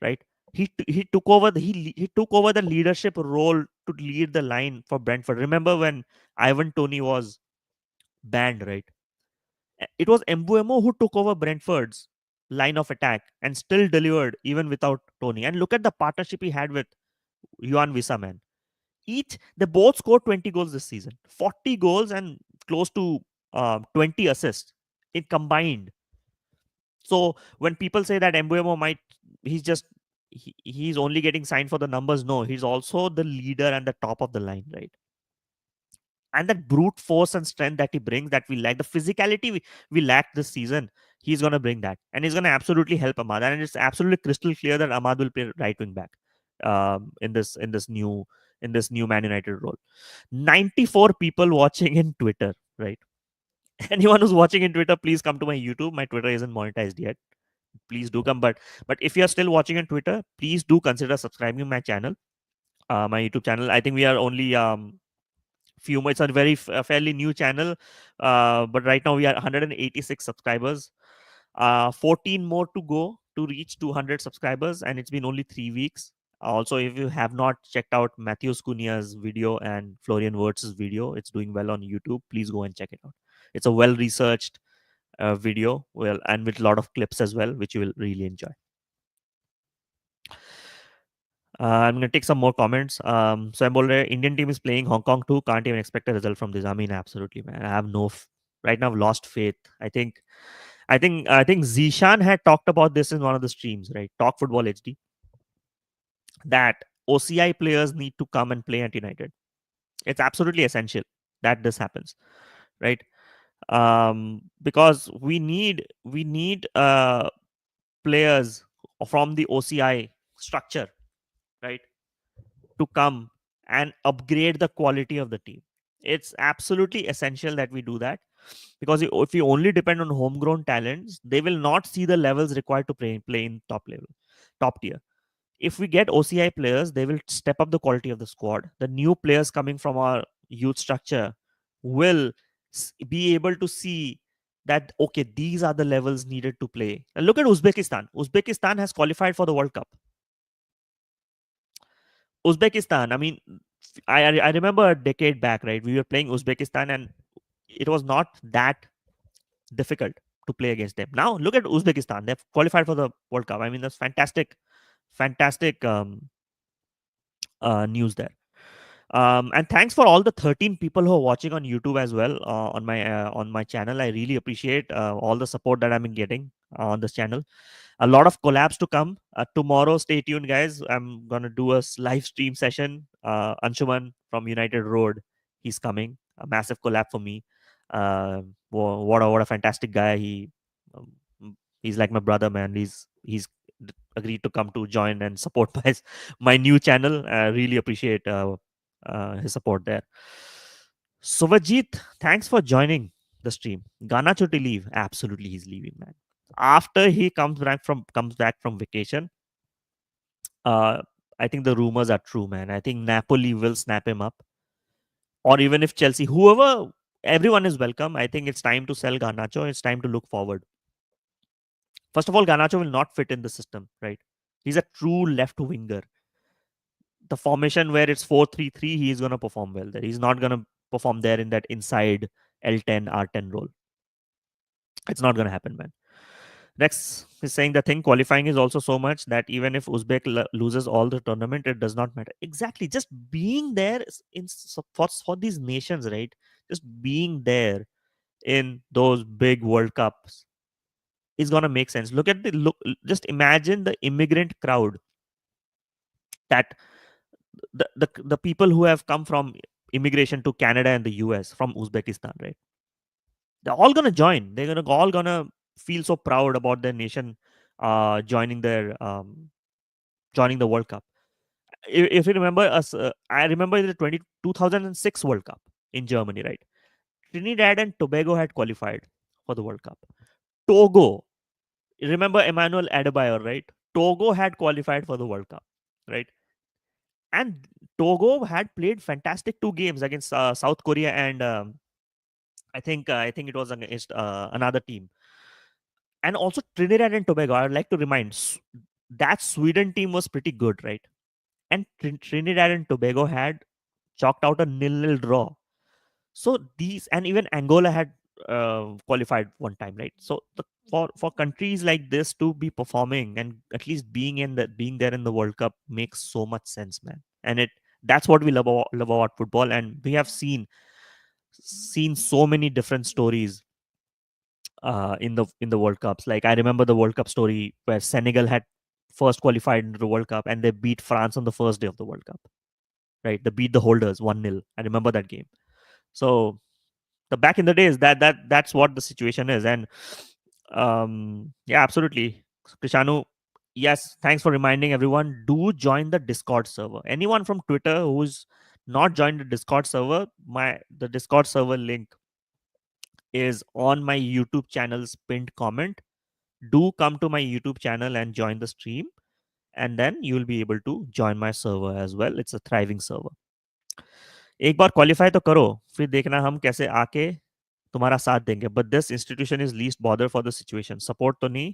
right? He took over he took over the leadership role to lead the line for Brentford. Remember when Ivan Toney was banned, right? It was Mbeumo who took over Brentford's line of attack and still delivered even without Tony. And look at the partnership he had with Juan Visa, man. They both scored 20 goals this season, 40 goals and close to 20 assists in combined. So when people say that Mbeumo he's only getting signed for the numbers, no, he's also the leader and the top of the line, right? And that brute force and strength that he brings, that we lack, the physicality we lack this season, he's going to bring that, and he's going to absolutely help Ahmad. And it's absolutely crystal clear that Ahmad will play right wing back in this new Man United role. 94 people watching in Twitter, right? Anyone who's watching in Twitter, please come to my YouTube. My Twitter isn't monetized yet. Please do come. But if you're still watching on Twitter, please do consider subscribing to my channel, my YouTube channel. I think we are only it's a fairly new channel, but right now we are 186 subscribers. 14 more to go to reach 200 subscribers, and it's been only 3 weeks. Also, if you have not checked out Matthew Cunha's video and Florian Wirtz's video, it's doing well on YouTube. Please go and check it out. It's a well researched video, and with a lot of clips as well, which you will really enjoy. I'm going to take some more comments. So I'm already, Indian team is playing Hong Kong too. Can't even expect a result from this. I mean, absolutely, man. I have right now I've lost faith. I think Zishan had talked about this in one of the streams, right? Talk Football HD. That OCI players need to come and play at United. It's absolutely essential that this happens, right? Because we need players from the OCI structure, right, to come and upgrade the quality of the team. It's absolutely essential that we do that, because if you only depend on homegrown talents, they will not see the levels required to play in top tier. If we get OCI players, they will step up the quality of the squad. The new players coming from our youth structure will be able to see that, okay, these are the levels needed to play. And look at Uzbekistan. Uzbekistan has qualified for the World Cup. Uzbekistan, I mean, I remember a decade back, right? We were playing Uzbekistan, and it was not that difficult to play against them. Now look at Uzbekistan; they've qualified for the World Cup. I mean, that's fantastic, fantastic news there. And thanks for all the 13 people who are watching on YouTube as well, on my channel. I really appreciate all the support that I've been getting on this channel. A lot of collabs to come tomorrow. Stay tuned, guys. I'm gonna do a live stream session. Anshuman from United Road, he's coming. A massive collab for me. What a fantastic guy. Um, he's like my brother, man. He's agreed to come to join and support my new channel. I really appreciate his support there. Suvajit, thanks for joining the stream. Gana to leave? Absolutely, he's leaving, man. After he comes back from vacation, uh, I think the rumors are true, man. I think Napoli will snap him up, or even if Chelsea, whoever, everyone is welcome. I think it's time to sell Garnacho. It's time to look forward. First of all, Garnacho will not fit in the system, right? He's a true left winger. The formation where it's 4-3-3, he is going to perform well there. He's not going to perform there in that inside L10 R10 role. It's not going to happen, man. Rex is saying the thing qualifying is also so much that even if Uzbek loses all the tournament, it does not matter. Exactly, just being there for these nations, right? Just being there in those big World Cups is gonna make sense. Look at the look. Just imagine the immigrant crowd, that the people who have come from immigration to Canada and the US from Uzbekistan, right? They're all gonna join. They're gonna all gonna feel so proud about their nation joining the World Cup. If you remember us, I remember the 2006 World Cup in Germany, right? Trinidad and Tobago had qualified for the World Cup. Togo, remember Emmanuel Adebayor, right? Togo had qualified for the World Cup, right? And Togo had played fantastic 2 games against South Korea and I think it was against another team. And also Trinidad and Tobago. I would like to remind that Sweden team was pretty good, right? And Trinidad and Tobago had chalked out a nil-nil draw. So these, and even Angola had qualified one time, right? So for countries like this to be performing and at least being there in the World Cup makes so much sense, man. And that's what we love about football, and we have seen so many different stories in the World Cups. Like I remember the World Cup story where Senegal had first qualified into the World Cup and they beat France on the first day of the World Cup. Right? They beat the holders 1-0. I remember that game. So the back in the days, that's what the situation is. And yeah, absolutely. Krishanu, yes, thanks for reminding everyone. Do join the Discord server. Anyone from Twitter who's not joined the Discord server, the Discord server link is on my YouTube channel's pinned comment. Do come to my YouTube channel and join the stream, and then you will be able to join my server as well. It's a thriving server. एक बार qualify तो करो, फिर देखना हम कैसे आके तुम्हारा साथ देंगे. But this institution is least bother for the situation. Support तो नहीं,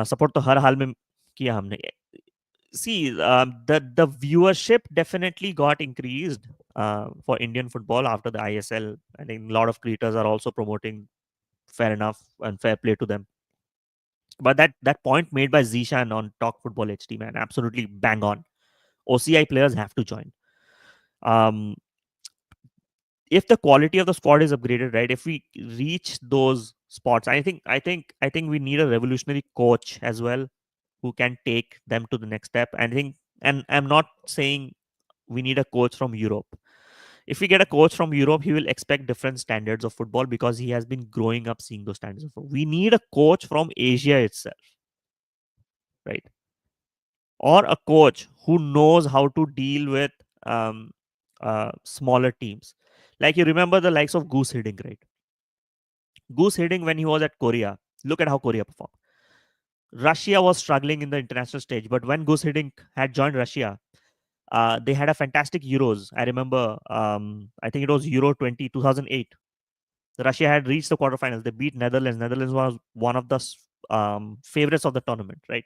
सपोर्ट तो हर हाल में किया हमने. See, the viewership definitely got increased for Indian football after the ISL. I think a lot of creators are also promoting. Fair enough and fair play to them. But that point made by Zishan on Talk Football HD, man, absolutely bang on. OCI players have to join. Um, if the quality of the squad is upgraded, right? If we reach those spots, I think we need a revolutionary coach as well who can take them to the next step. And I'm not saying we need a coach from Europe. If we get a coach from Europe, he will expect different standards of football because he has been growing up seeing those standards of football. We need a coach from Asia itself, right? Or a coach who knows how to deal with um, smaller teams. Like you remember the likes of Goose Hiddink, right? Goose Hiddink, when he was at Korea, look at how Korea performed. Russia was struggling in the international stage, but when Goose Hiddink had joined Russia, they had a fantastic Euros. I remember, I think it was Euro 2008. Russia had reached the quarterfinals. They beat Netherlands. Netherlands was one of the favorites of the tournament, right?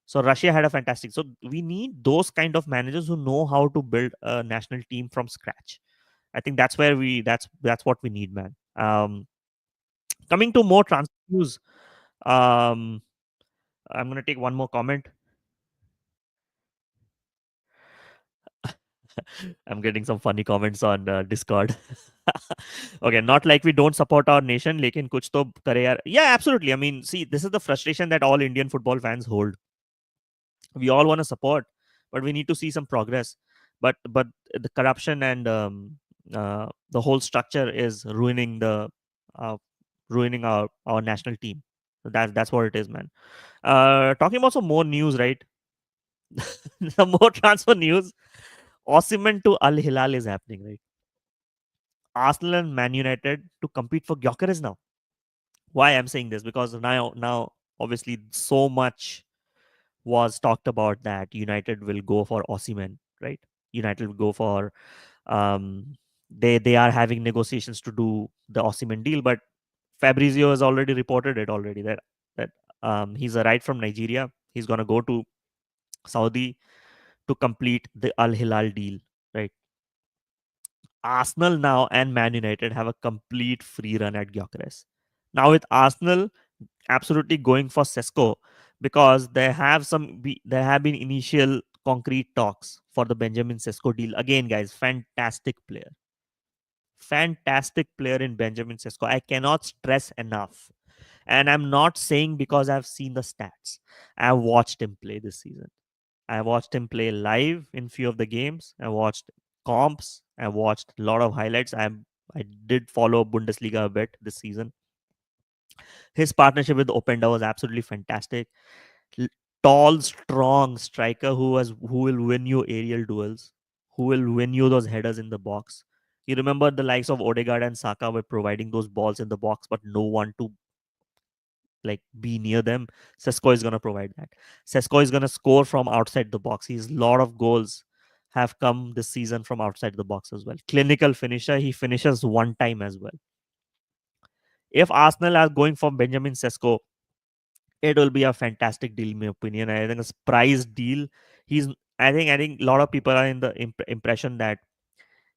So Russia had a fantastic. So we need those kind of managers who know how to build a national team from scratch. I think that's where that's what we need, man. Coming to more transfer news, um, I'm gonna take one more comment. I'm getting some funny comments on Discord. Okay, not like we don't support our nation, लेकिन कुछ तो करे यार. Yeah, absolutely. I mean, see, this is the frustration that all Indian football fans hold. We all want to support, but we need to see some progress. But the corruption and the whole structure is uh, ruining our national team. So that's what it is, man. Talking about some more news, right? Some more transfer news. Osimhen to Al Hilal is happening, right? Arsenal and Man United to compete for Gyökeres now. Why I'm saying this? Because now obviously so much was talked about that United will go for Osimhen, right? United will go for they are having negotiations to do the Osimhen deal, but Fabrizio has already reported it already that he's a right from Nigeria. He's gonna go to Saudi to complete the Al Hilal deal, right? Arsenal now and Man United have a complete free run at Gyökeres. Now with Arsenal absolutely going for Sesko because there have been initial concrete talks for the Benjamin Sesko deal. Again, guys, fantastic player in Benjamin Sesko. I cannot stress enough. And I'm not saying because I've seen the stats. I've watched him play this season. I watched him play live in few of the games. I watched comps. I watched a lot of highlights. I did follow Bundesliga a bit this season. His partnership with Openda was absolutely fantastic. L- Tall, strong striker who will win you aerial duels, who will win you those headers in the box. You remember the likes of Odegaard and Saka were providing those balls in the box, but no one to like be near them. Sesko is gonna provide that. Sesko is gonna score from outside the box. His lot of goals have come this season from outside the box as well. Clinical finisher. He finishes one time as well. If Arsenal are going for Benjamin Sesko, it will be a fantastic deal, in my opinion. I think it's price deal. He's. I think a lot of people are in the impression that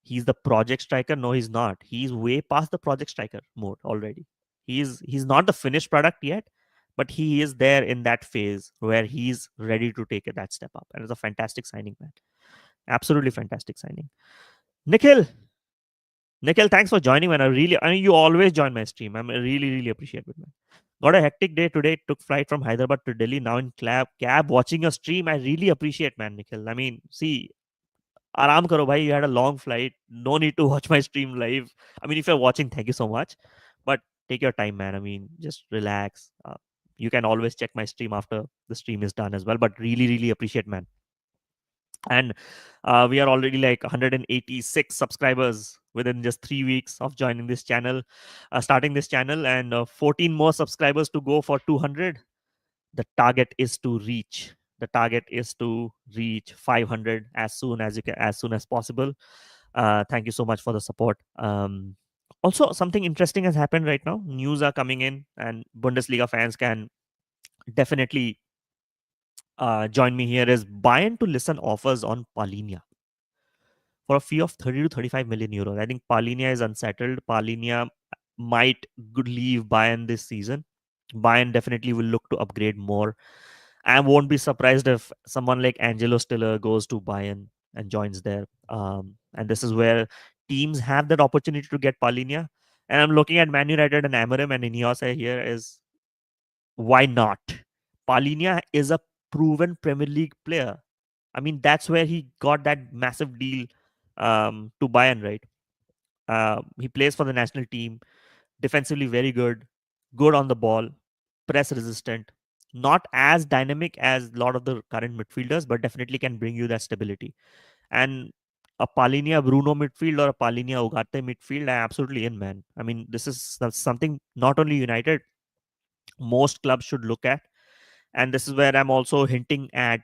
he's the project striker. No, he's not. He's way past the project striker mode already. He's not the finished product yet, but he is there in that phase where he's ready to take it that step up. And it's a fantastic signing, man. Absolutely fantastic signing. Nikhil, Nikhil, thanks for joining, man. I mean, you always join my stream. I'm really appreciate it, man. Got a hectic day today. Took flight from Hyderabad to Delhi. Now in cab watching your stream. I really appreciate, man, Nikhil. I mean, see, आराम करो भाई. You had a long flight. No need to watch my stream live. I mean, if you're watching, thank you so much. But take your time, man. I mean, just relax. You can always check my stream after the stream is done as well. But really appreciate, man. And we are already like 186 subscribers within just 3 weeks of joining this channel, starting this channel, and 14 more subscribers to go for 200. The target is to reach 500 as soon as you can, as soon as possible. Thank you so much for the support. Also, something interesting has happened right now. News are coming in, and Bundesliga fans can definitely join me here. Is Bayern to listen offers on Palinia for a fee of 30 to 35 million euros. I think Palinia is unsettled. Palinia might leave Bayern this season. Bayern definitely will look to upgrade more. I won't be surprised if someone like Angelo Stiller goes to Bayern and joins there. And this is where teams have that opportunity to get Palinia. And I'm looking at Man United and Amorim and INEOS here is why not? Palinia is a proven Premier League player. I mean, that's where he got that massive deal to Bayern, right? He plays for the national team, defensively very good, good on the ball, press resistant, not as dynamic as a lot of the current midfielders, but definitely can bring you that stability. And a Palinia Bruno midfield or a Palinia Ugarte midfield, I absolutely in, man. I mean, this is something not only United, most clubs should look at. And this is where I'm also hinting at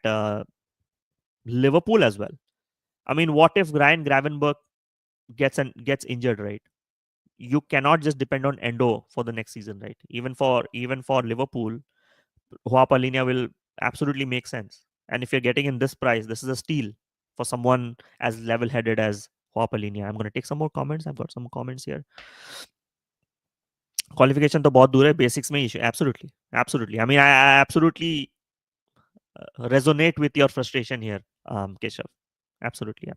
Liverpool as well. I mean, what if Ryan Gravenberch gets injured, right? You cannot just depend on Endo for the next season, right? Even for Liverpool, Joao Palinia will absolutely makes sense. And if you're getting in this price, this is a steal for someone as level-headed as Palhinha. I'm going to take some more comments. I've got some comments here. Qualification to बहुत दूर है, basics में issue. Absolutely. I mean, I absolutely resonate with your frustration here, Keshav. Absolutely.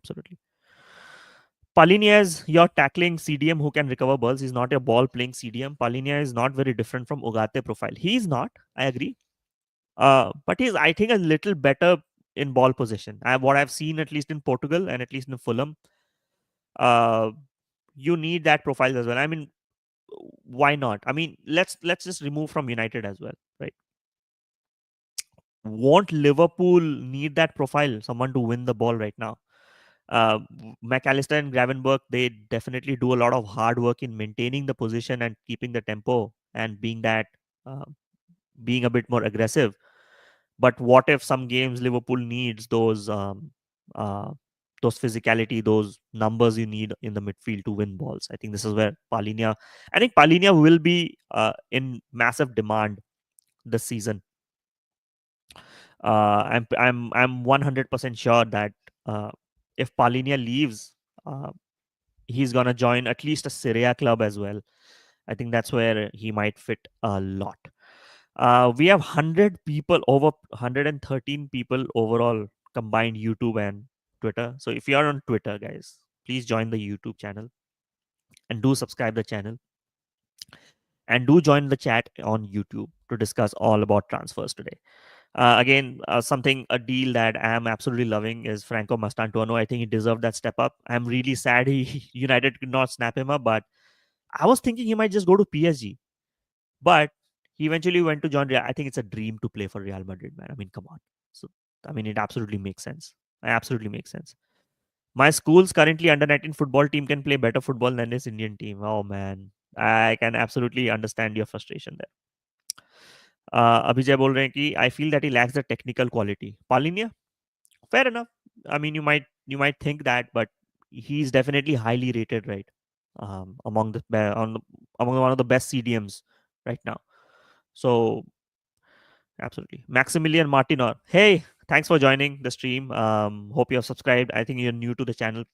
Palhinha is your tackling CDM who can recover balls. He's not a ball playing CDM. Palhinha is not very different from Ugarte profile. He's not. I agree. But he's, I think, a little better in ball possession. What I've seen, at least in Portugal and at least in Fulham, uh, you need that profile as well. I mean, why not? I mean, let's just remove from United as well, right? Won't Liverpool need that profile, someone to win the ball right now? Uh, McAllister and Gravenberch, they definitely do a lot of hard work in maintaining the position and keeping the tempo and uh, being a bit more aggressive. But what if some games Liverpool needs uh, those physicality, those numbers you need in the midfield to win balls? I think this is where Palhinha. I think Palhinha will be in massive demand this season. I'm 100% sure that uh, if Palhinha leaves, he's gonna join at least a Serie A club as well. I think that's where he might fit a lot. We have 100 people, over 113 people overall combined, YouTube and Twitter. So if you are on Twitter, guys, please join the YouTube channel and do subscribe the channel, and do join the chat on YouTube to discuss all about transfers today. Again, a deal that I am absolutely loving is Franco Mastantuono. I think he deserved that step up. I'm really sad United could not snap him up, but I was thinking he might just go to PSG. But he eventually went to join Real. I think it's a dream to play for Real Madrid, man. I mean, come on. So, I mean, it absolutely makes sense. It absolutely makes sense. My school's currently under 19 football team can play better football than this Indian team. Oh, man. I can absolutely understand your frustration there. Abhijay बोल रहे हैं कि I feel that he lacks the technical quality. Paulinia, fair enough. I mean, you might think that, but he's definitely highly rated, right? Among among one of the best CDMs right now. So absolutely, Maximilian Martinor. Hey, thanks for joining the stream. Hope you have subscribed. I think you're new to the channel.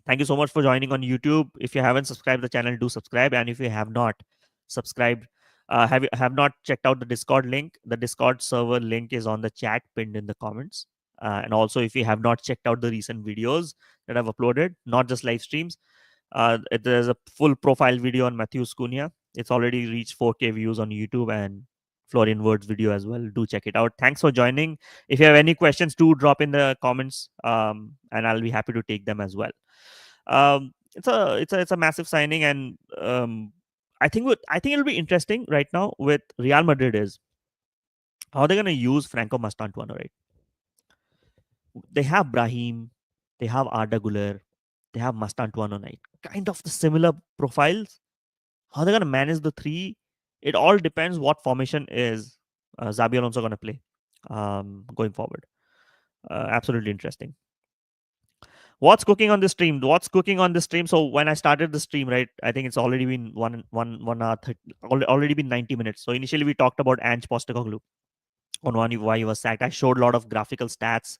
Thank you so much for joining on YouTube. If you haven't subscribed the channel, do subscribe. And if you have not subscribed, have not checked out the Discord link, the Discord server link is on the chat pinned in the comments. And also, if you have not checked out the recent videos that I've uploaded, not just live streams, there's a full profile video on Matthew Cunha. It's already reached 4K views on YouTube, and Florian Wirtz video as well. Do check it out. Thanks for joining. If you have any questions, do drop in the comments, and I'll be happy to take them as well. It's a massive signing, and I think it'll be interesting right now with Real Madrid is how they're gonna use Franco Mastantuono, right? They have Brahim, they have Arda Güler, they have Mastantuono, right? Kind of the similar profiles. How they're gonna manage the three? It all depends what formation is Xabi Alonso gonna play going forward. Absolutely interesting. What's cooking on the stream? So when I started the stream, right, I think it's already been 1 hour, already been 90 minutes. So initially we talked about Ange Postecoglou on why he was sacked. I showed a lot of graphical stats,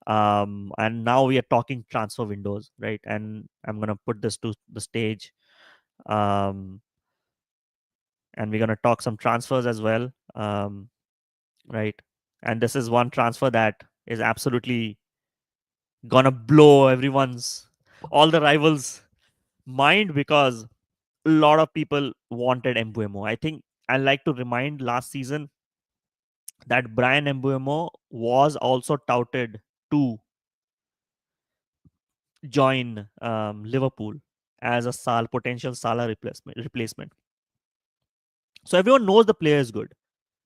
and now we are talking transfer windows, right? And I'm gonna put this to the stage, and we're gonna talk some transfers as well, right? And this is one transfer that is absolutely gonna blow all the rivals' mind, because a lot of people wanted Mbeumo. I think I like to remind last season that Bryan Mbeumo was also touted to join Liverpool as a potential Salah replacement. So everyone knows the player is good.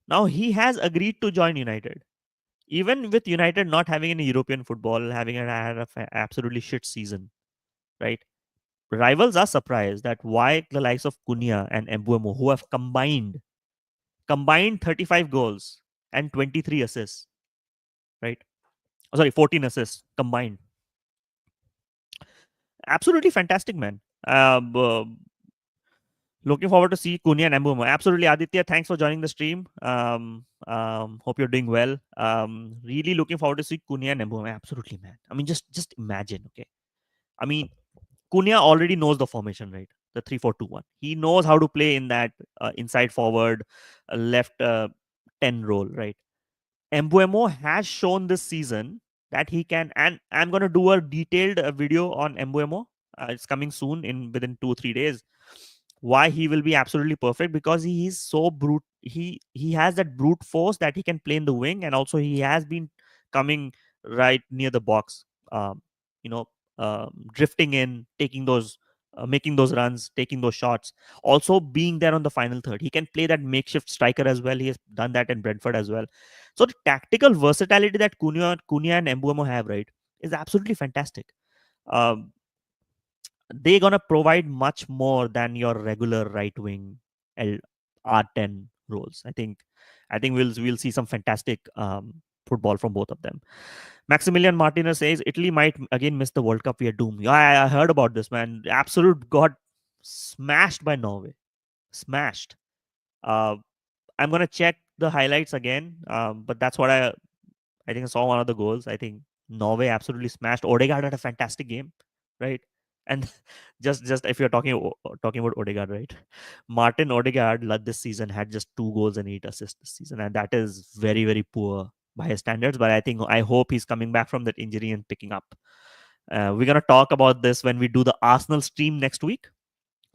Now he has agreed to join United. Even with United not having any European football, having had an absolutely shit season, right? Rivals are surprised that why the likes of Cunha and Mbeumo, who have combined 35 goals and 23 assists, right? Oh, sorry, 14 assists combined. Absolutely fantastic, man. Looking forward to see Cunha and Mbeumo. Absolutely, Aditya. Thanks for joining the stream. Hope you're doing well. Really looking forward to see Cunha and Mbeumo. Absolutely, man. I mean, just imagine. Okay. I mean, Cunha already knows the formation, right? The 3-4-2-1. He knows how to play in that inside forward, left 10 role, right? Mbeumo has shown this season that he can, and I'm gonna do a detailed video on Mbeumo. It's coming soon in within 2 3 days. Why he will be absolutely perfect, because he is so brute. He has that brute force that he can play in the wing, and also he has been coming right near the box. You know, drifting in, taking those. Making those runs, taking those shots, also being there on the final third. He can play that makeshift striker as well. He has done that in Brentford as well. So the tactical versatility that Cunha and Mbeumo have, right, is absolutely fantastic. Um, they're gonna provide much more than your regular right wing L R10 roles. I think we'll see some fantastic football from both of them. Maximilian Martinez says Italy might again miss the World Cup. We are doomed. Yeah, I heard about this, man. Absolute got smashed by Norway. Smashed. Uh, I'm gonna check the highlights again, but that's what I think I saw one of the goals. I think Norway absolutely smashed. Odegaard had a fantastic game, right? And just if you're talking about Odegaard, right? Martin Odegaard this season had just 2 goals and 8 assists this season, and that is very very poor by his standards. But I hope he's coming back from that injury and picking up. We're gonna talk about this when we do the Arsenal stream next week.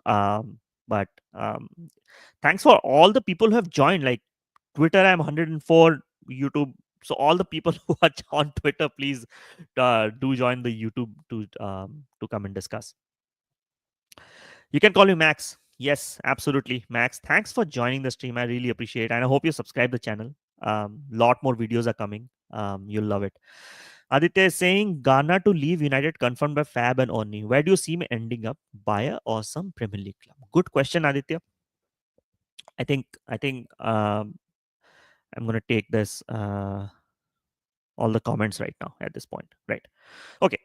But thanks for all the people who have joined. Like Twitter, I'm 104. YouTube. So all the people who are on Twitter, please do join the YouTube to come and discuss. You can call me Max. Yes, absolutely, Max. Thanks for joining the stream. I really appreciate it, and I hope you subscribe the channel. Lot more videos are coming. You'll love it. Aditya is saying Ghana to leave United confirmed by Fab and Oni. Where do you see him ending up? Bayer or some Premier League club? Good question, Aditya. I think I'm gonna take this all the comments right now at this point. Right. Okay.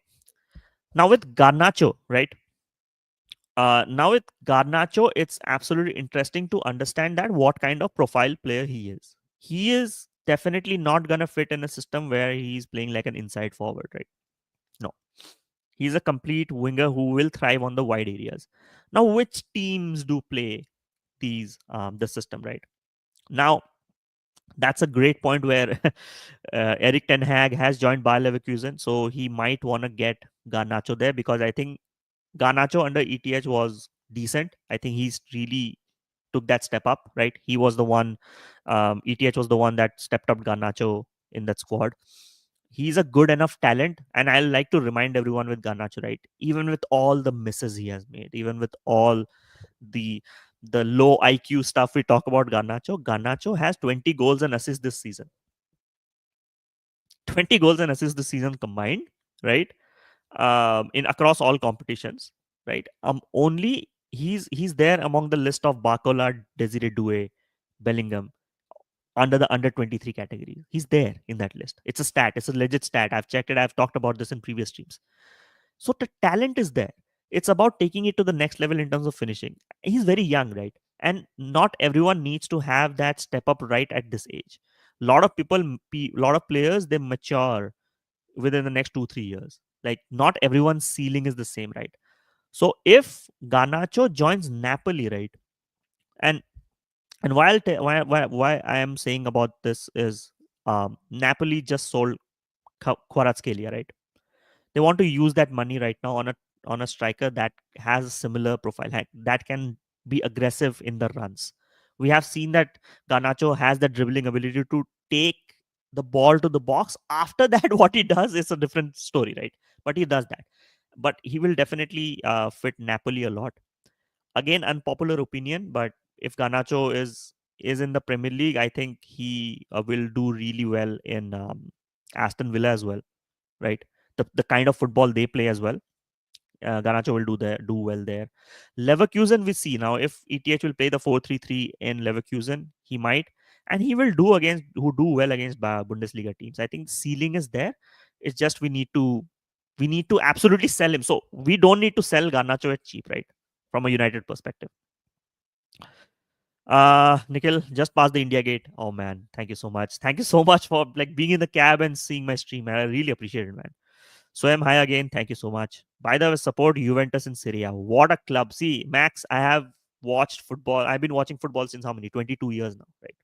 Now with Garnacho, right? Now with Garnacho, it's absolutely interesting to understand that what kind of profile player he is. He is definitely not gonna fit in a system where he's playing like an inside forward, right? No. He's a complete winger who will thrive on the wide areas. Now, which teams do play the system, right? Now, that's a great point where Eric Ten Hag has joined Bayer Leverkusen, so he might want to get Garnacho there, because I think Garnacho under ETH was decent. I think he's really took that step up, right? He was the one, ETH was the one that stepped up Garnacho in that squad. He's a good enough talent, and I like to remind everyone with Garnacho, right? Even with all the misses he has made, even with all the low IQ stuff we talk about Garnacho has 20 goals and assists this season. 20 goals and assists this season combined, right? In across all competitions, right? Only he's there among the list of Barcola, Desiree Doué, Bellingham under the under 23 category. He's there in that list. It's a stat. It's a legit stat. I've checked it. I've talked about this in previous streams. So the talent is there. It's about taking it to the next level in terms of finishing. He's very young, right? And not everyone needs to have that step up right at this age. A lot of people, a lot of players, they mature within the next 2 3 years. Like not everyone's ceiling is the same, right? So if Garnacho joins Napoli, right, and why I am saying about this is Napoli just sold Kvaratskhelia, right? They want to use that money right now on a striker that has a similar profile, that can be aggressive in the runs. We have seen that Garnacho has the dribbling ability to take the ball to the box. After that, what he does is a different story, right? But he does that. But he will definitely fit Napoli a lot. Again, unpopular opinion, but if Garnacho is in the Premier League, I think he will do really well in Aston Villa as well, right? The kind of football they play as well. Garnacho will do well there. Leverkusen, we see now if ETH will play the 4-3-3 in Leverkusen, he might, and he will do well against Bundesliga teams. I think ceiling is there. It's just we need to absolutely sell him. So we don't need to sell Garnacho at cheap, right? From a United perspective. Nikhil, just past the India gate. Oh man, thank you so much. Thank you so much for like being in the cab and seeing my stream. I really appreciate it, man. So am I again. Thank you so much. By the way, support Juventus in Syria. What a club. See, Max, I have watched football. I've been watching football since how many? 22 years now, right?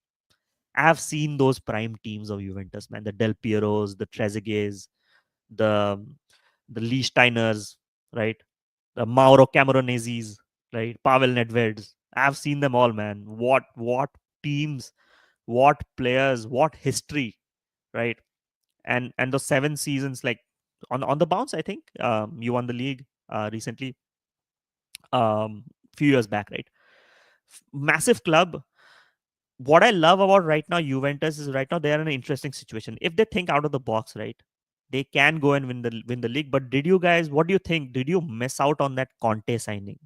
I have seen those prime teams of Juventus, man. The Del Pieros, the Trezeguets, the the Lichtsteiners, right? The Mauro Camoraneses, right? Pavel Nedveds. I've seen them all, man. What teams, what players, what history, right? And those 7 seasons, like on the bounce, I think you won the league recently, few years back, right? Massive club. What I love about right now Juventus is right now they are in an interesting situation. If they think out of the box, right, they can go and win the league. But did you guys? What do you think? Did you miss out on that Conte signing?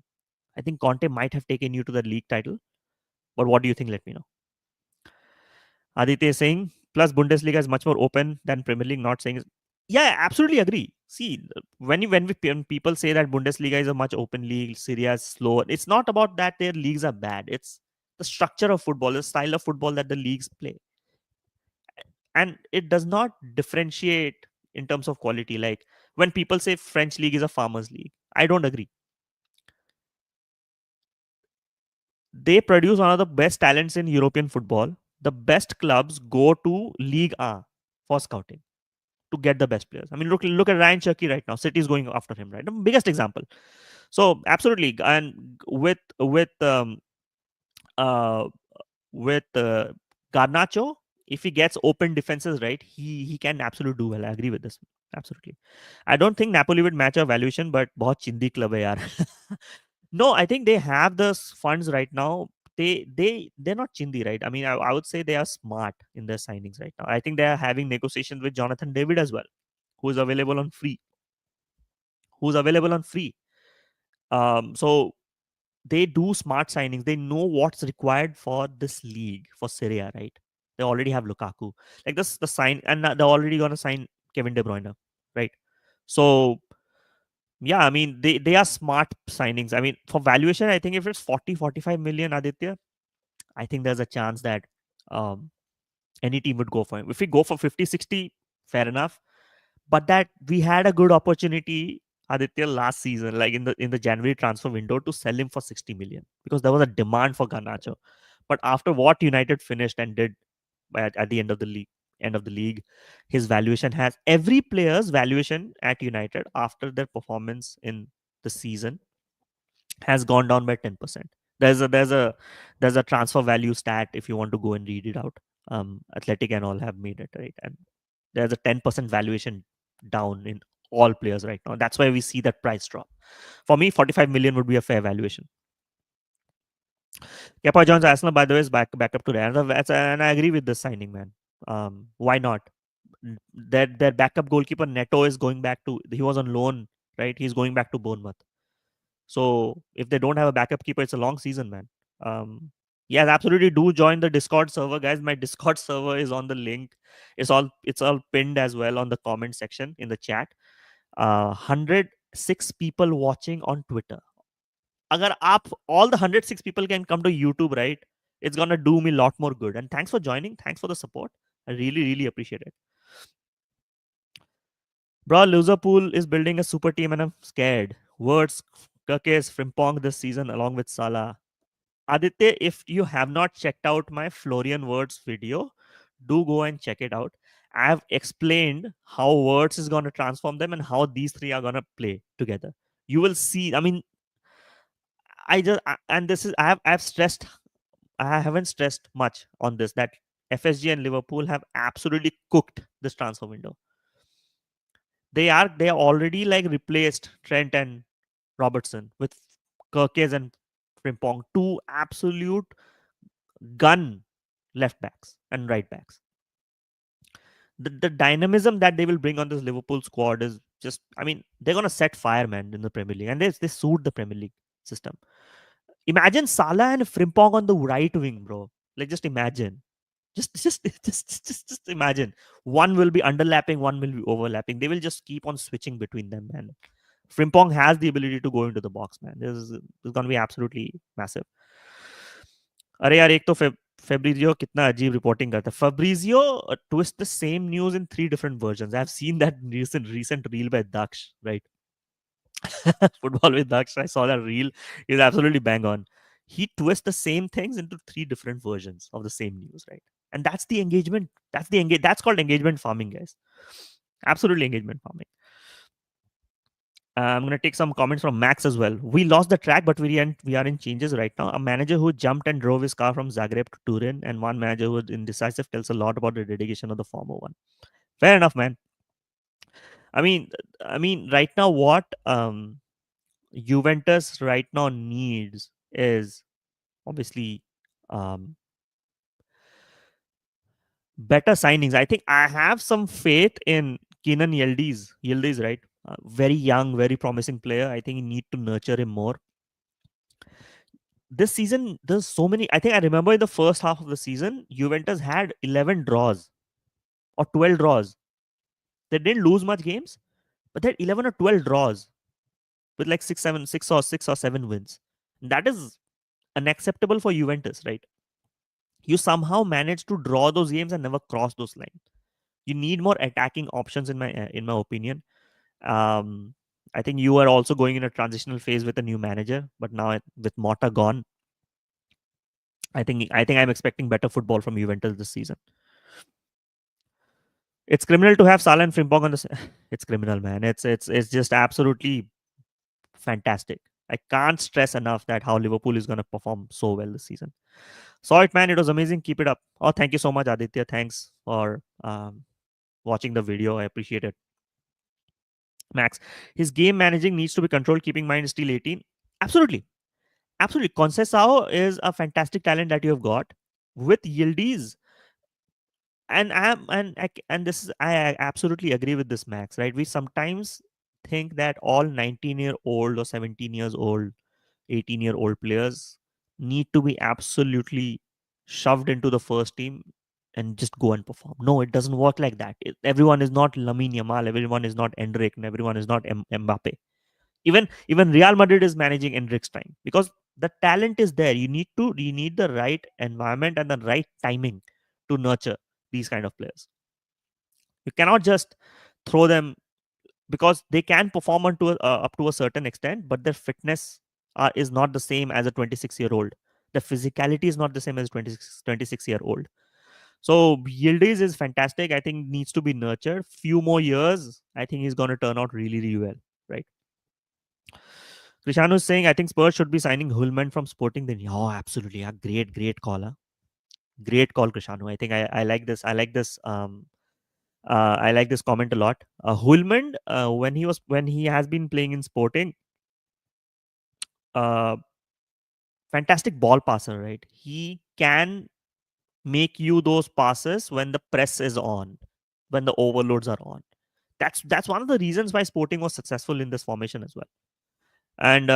I think Conte might have taken you to the league title. But what do you think? Let me know. Aditya is saying plus Bundesliga is much more open than Premier League. Not saying yeah, absolutely agree. See, when people say that Bundesliga is a much open league, Syria is slow. It's not about that their leagues are bad. It's the structure of football, the style of football that the leagues play, and it does not differentiate in terms of quality. Like when people say French league is a farmers league, I don't agree. They produce one of the best talents in European football. The best clubs go to League A for scouting to get the best players. I mean, look at Ryan Cherki right now. City is going after him, right? The biggest example. So absolutely, and uh, with Garnacho, if he gets open defenses right, he can absolutely do well. I agree with this. Absolutely. I don't think Napoli would match our valuation, but बहुत चिंदी club है यार. No, I think they have the funds right now. They're not chindi, right? I mean, I would say they are smart in their signings right now. I think they are having negotiations with Jonathan David as well, who is available on free. Who's available on free. So they do smart signings. They know what's required for this league for Syria, right? They already have Lukaku. Like this, the sign, and they're already gonna sign Kevin De Bruyne, right? So yeah, I mean they are smart signings. I mean for valuation, I think if it's 40-45 million, Aditya, I think there's a chance that um, any team would go for him. If we go for 50-60, fair enough. But that we had a good opportunity, Aditya, last season, like in the January transfer window, to sell him for 60 million because there was a demand for Garnacho. But after what United finished and did at the end of the league, his valuation has every player's valuation at United after their performance in the season has gone down by 10%. There's a transfer value stat if you want to go and read it out. Athletic and all have made it, right, and there's a 10% valuation down in all players right now. That's why we see that price drop. For me, 45 million would be a fair valuation. Kepa Jones Arsenal, by the way, is back up to there, and I agree with this signing, man. Why not? Their backup goalkeeper Neto is going back to. He was on loan, right? He's going back to Bournemouth. So if they don't have a backup keeper, it's a long season, man. Yes, absolutely. Do join the Discord server, guys. My Discord server is on the link. It's all pinned as well on the comment section in the chat. 106 people watching on Twitter. Agar all the 106 people can come to YouTube, right? It's gonna do me a lot more good. And thanks for joining. Thanks for the support. I really, really appreciate it. Bro, Liverpool is building a super team and I'm scared. Words, Kirkes, Frimpong this season along with Salah. Aditya, if you have not checked out my Florian Wirtz video, do go and check it out. I have explained how Wirtz is going to transform them and how these three are going to play together. You will see. I mean, and this is I've stressed. I haven't stressed much on this that FSG and Liverpool have absolutely cooked this transfer window. They are already like replaced Trent and Robertson with Kirkes and Frimpong, two absolute gun left backs and right backs. The dynamism that they will bring on this Liverpool squad is just, I mean, they're gonna set fire, man, in the Premier League, and they suit the Premier League system. Imagine Salah and Frimpong on the right wing, bro. Like just imagine. Just imagine. One will be underlapping, one will be overlapping. They will just keep on switching between them, man. Frimpong has the ability to go into the box, man. This is gonna be absolutely massive. अरे यार एक तो Fabrizio कितना अजीब reporting करता है. Fabrizio twist the same news in 3 different versions. I've seen that recent reel by Daksh, right? Football with Daksh. I saw that reel. He's absolutely bang on. He twists the same things into 3 different versions of the same news, right? And that's the engagement. That's called engagement farming, guys. Absolutely engagement farming. I'm going to take some comments from Max as well. We lost the track, but we are in changes right now. A manager who jumped and drove his car from Zagreb to Turin, and one manager who was indecisive tells a lot about the dedication of the former one. Fair enough, man. I mean, right now, what Juventus right now needs is obviously um, better signings. I think I have some faith in Kenan Yildiz. Yildiz, right? Very young, very promising player. I think you need to nurture him more. This season, there's so many. I think I remember in the first half of the season, Juventus had 11 draws or 12 draws. They didn't lose much games, but they had 11 or 12 draws with like 6 or 7 wins. That is unacceptable for Juventus, right? You somehow managed to draw those games and never cross those lines. You need more attacking options, in my opinion. Um, I think you are also going in a transitional phase with a new manager, but now with Mota gone, I think I'm expecting better football from Juventus this season. It's criminal to have Salah and Frimpong on the. It's criminal, man. It's just absolutely fantastic. I can't stress enough that how Liverpool is going to perform so well this season. Saw it, man. It was amazing. Keep it up. Oh, thank you so much, Aditya. Thanks for watching the video. I appreciate it. Max, his game managing needs to be controlled. Keeping mind still 18. Absolutely, absolutely. Conceição is a fantastic talent that you have got with Yildiz. And this is I absolutely agree with this, Max, right? We sometimes think that all 19-year-old or 17 years old, 18-year-old players need to be absolutely shoved into the first team and just go and perform. No, it doesn't work like that. Everyone is not Lamine Yamal, everyone is not Endrick, and everyone is not Mbappe. Even Real Madrid is managing Endrick's time because the talent is there. You need the right environment and the right timing to nurture these kind of players. You cannot just throw them because they can perform up to a certain extent, but their fitness is not the same as a 26-year-old. The physicality is not the same as 26-year-old. So Yildiz is fantastic. I think needs to be nurtured. Few more years, I think he's going to turn out really, really well. Right. Krishanu is saying, I think Spurs should be signing Hulman from Sporting. Then, oh, absolutely. Yeah, great call. Huh? Great call, Krishanu. I think I like this. I like this comment a lot. Hulman, when he has been playing in Sporting, uh, fantastic ball passer, right? He can make you those passes when the press is on, when the overloads are on. That's one of the reasons why Sporting was successful in this formation as well, and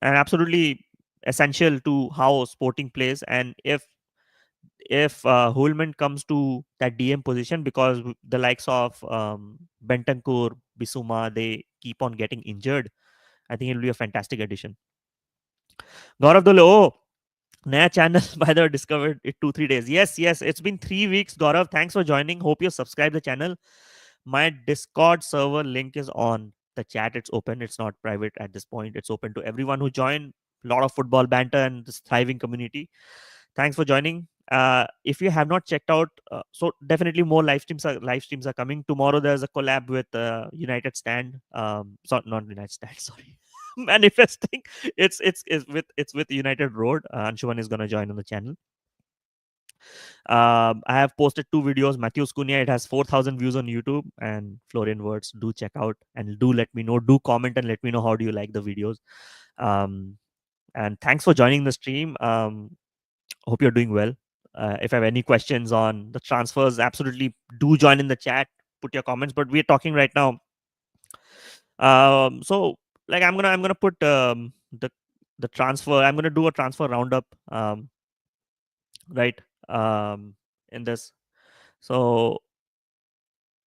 absolutely essential to how Sporting plays. And if Hulman comes to that DM position, because the likes of Bentancur, Bissouma, they keep on getting injured, I think it'll be a fantastic addition. Gaurav Dole, oh, Naya channel, by the way, discovered it 2-3 days. Yes, it's been 3 weeks. Gaurav, thanks for joining. Hope you subscribe the channel. My Discord server link is on the chat. It's open. It's not private at this point. It's open to everyone who joined. A lot of football banter and this thriving community. Thanks for joining. If you have not checked out, so definitely more live streams are coming tomorrow. There's a collab with United Stand. Not United Stand. Sorry, manifesting. It's with United Road. Anshuman is gonna join on the channel. I have posted 2 videos. Matthews Cunha, it has 4,000 views on YouTube, and Florian Wirtz. Do check out and do let me know. Do comment and let me know how do you like the videos. And thanks for joining the stream. Hope you're doing well. If I have any questions on the transfers, absolutely do join in the chat. Put your comments. But we're talking right now. So like I'm gonna put the transfer. I'm gonna do a transfer roundup. Right. In this. So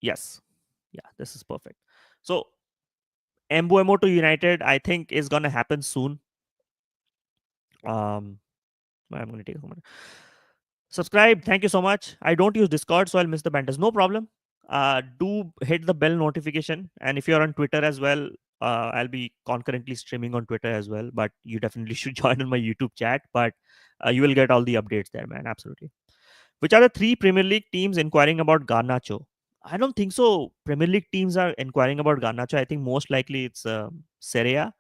yes, yeah, this is perfect. So Mbeumo to United, I think is gonna happen soon. Um, I'm going to take a moment. Subscribe. Thank you so much. I don't use Discord, so I'll miss the banters. No problem. Do hit the bell notification. And if you're on Twitter as well, I'll be concurrently streaming on Twitter as well. But you definitely should join on my YouTube chat. But you will get all the updates there, man. Absolutely. Which are the three Premier League teams inquiring about Garnacho? I don't think so. Premier League teams are inquiring about Garnacho. I think most likely it's Serie A.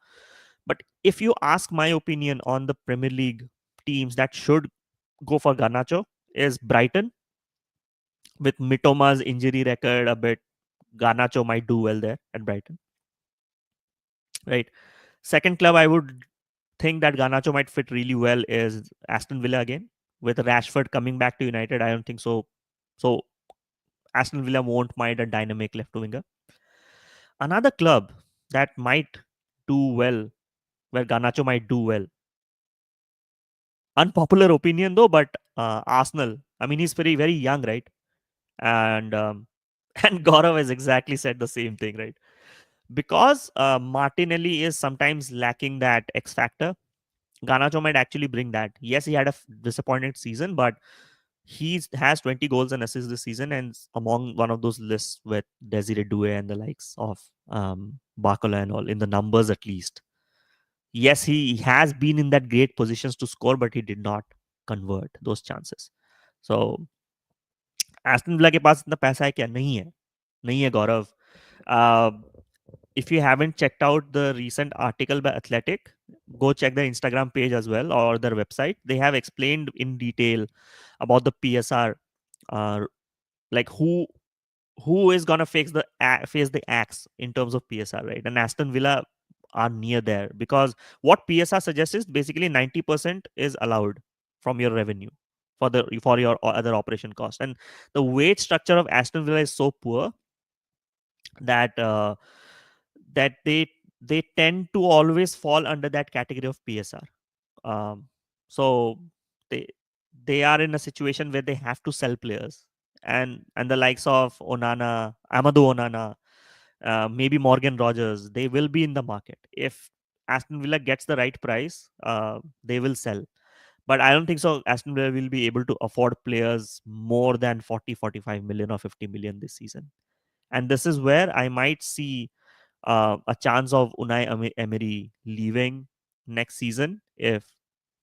But if you ask my opinion on the Premier League teams that should go for Garnacho, is Brighton. With Mitoma's injury record a bit, Garnacho might do well there at Brighton. Right. Second club I would think that Garnacho might fit really well is Aston Villa again. With Rashford coming back to United, I don't think so. So Aston Villa won't mind a dynamic left winger. Another club that might do well, where Garnacho might do well. Unpopular opinion though, but Arsenal. I mean, he's very young, right? And and Gaurav has exactly said the same thing, right? Because Martinelli is sometimes lacking that X factor. Garnacho might actually bring that. Yes, he had a disappointing season, but he has 20 goals and assists this season, and among one of those lists with Desiree Doué and the likes of Barcola and all in the numbers at least. Yes, he has been in that great positions to score, but he did not convert those chances. So Aston villa के पास इतना पैसा है क्या? नहीं है गौरव. If you haven't checked out the recent article by Athletic, go check the Instagram page as well or their website. They have explained in detail about the PSR, like who is gonna face the axe in terms of PSR, right? And Aston Villa are near there because what PSR suggests is basically 90% is allowed from your revenue for your other operation cost, and the wage structure of Aston Villa is so poor that that they tend to always fall under that category of PSR. So they they are in a situation where they have to sell players, and the likes of Amadou Onana, maybe Morgan Rogers, they will be in the market. If Aston Villa gets the right price, they will sell. But I don't think so. Aston Villa will be able to afford players more than 40, 45 million or 50 million this season. And this is where I might see a chance of Unai Emery leaving next season if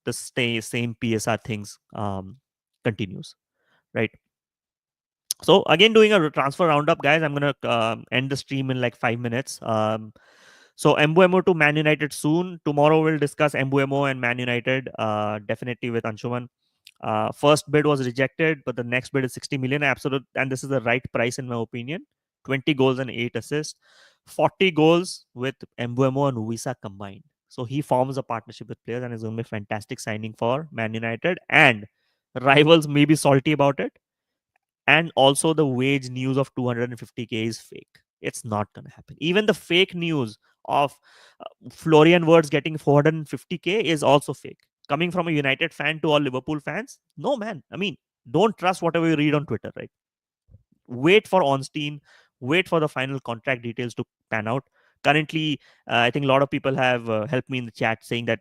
the same PSR things continues, right? So again, doing a transfer roundup, guys. I'm gonna end the stream in like 5 minutes. So Mbeumo to Man United soon. Tomorrow we'll discuss Mbeumo and Man United. Definitely with Anshuman. First bid was rejected, but the next bid is 60 million. Absolute, and this is the right price in my opinion. 20 goals and 8 assists, 40 goals with Mbeumo and Wisa combined. So he forms a partnership with players and is going to be a fantastic signing for Man United. And rivals may be salty about it. And also the wage news of 250k is fake. It's not going to happen. Even the fake news of Florian Wirtz getting 450k is also fake. Coming from a United fan to all Liverpool fans, no, man. I mean, don't trust whatever you read on Twitter, right? Wait for Ornstein, wait for the final contract details to pan out. Currently, I think a lot of people have helped me in the chat saying that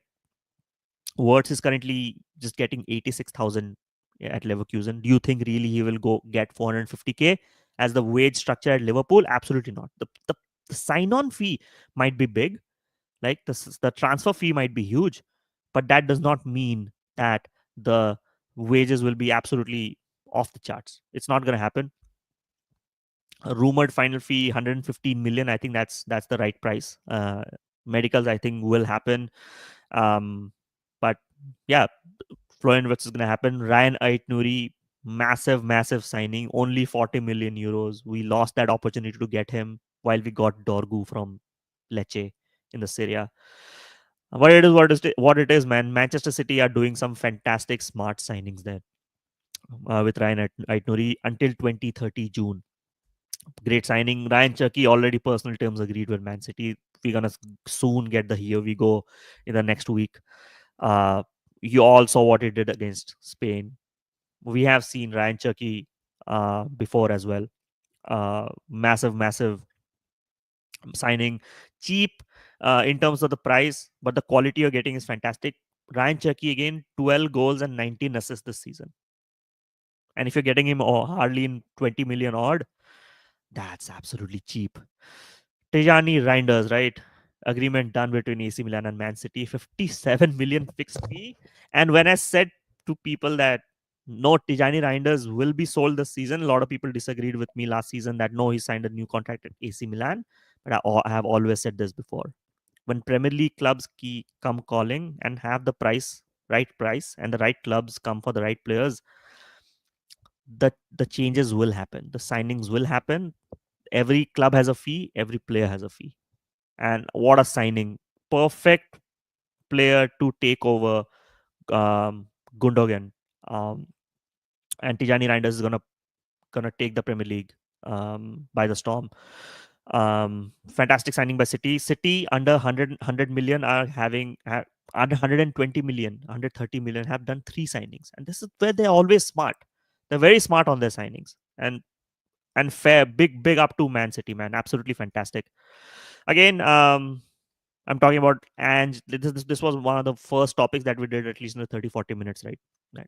Wirtz is currently just getting 86,000 at Leverkusen. Do you think really he will go get 450k as the wage structure at Liverpool? Absolutely not. The sign-on fee might be big, like the transfer fee might be huge, but that does not mean that the wages will be absolutely off the charts. It's not going to happen. A rumored final fee 115 million. I think that's the right price. Medicals I think will happen, but yeah, Florian Wirtz is going to happen. Rayan Aït-Nouri, massive signing, only 40 million euros. We lost that opportunity to get him while we got Dorgu from Lecce in the Serie A. What it is, man. Manchester City are doing some fantastic smart signings there with Rayan Aït-Nouri until 2030 June. Great signing. Ryan Cherki already personal terms agreed with Man City. We're gonna soon get the Here We Go in the next week. You all saw what he did against Spain. We have seen Ryan Cherki before as well. Massive signing, cheap in terms of the price, but the quality you're getting is fantastic. Ryan Cherki again, 12 goals and 19 assists this season. And if you're getting him hardly in 20 million odd, that's absolutely cheap. Tijjani Reijnders, right? Agreement done between AC Milan and Man City, 57 million fixed fee. And when I said to people that no, Tijjani Reijnders will be sold this season, a lot of people disagreed with me last season that no, he signed a new contract at AC Milan. But I have always said this before. When Premier League clubs come calling and have the right price, and the right clubs come for the right players, the changes will happen. The signings will happen. Every club has a fee. Every player has a fee. And what a signing! Perfect player to take over Gundogan. Um, and Tijjani Reijnders is gonna take the Premier League by the storm. Fantastic signing by City. City under 100 million are under 120 million, 130 million have done 3 signings, and this is where they're always smart. They're very smart on their signings, and fair. Big up to Man City, man. Absolutely fantastic. Again, I'm talking about Ange. This was one of the first topics that we did at least in the 30-40 minutes, right? Right.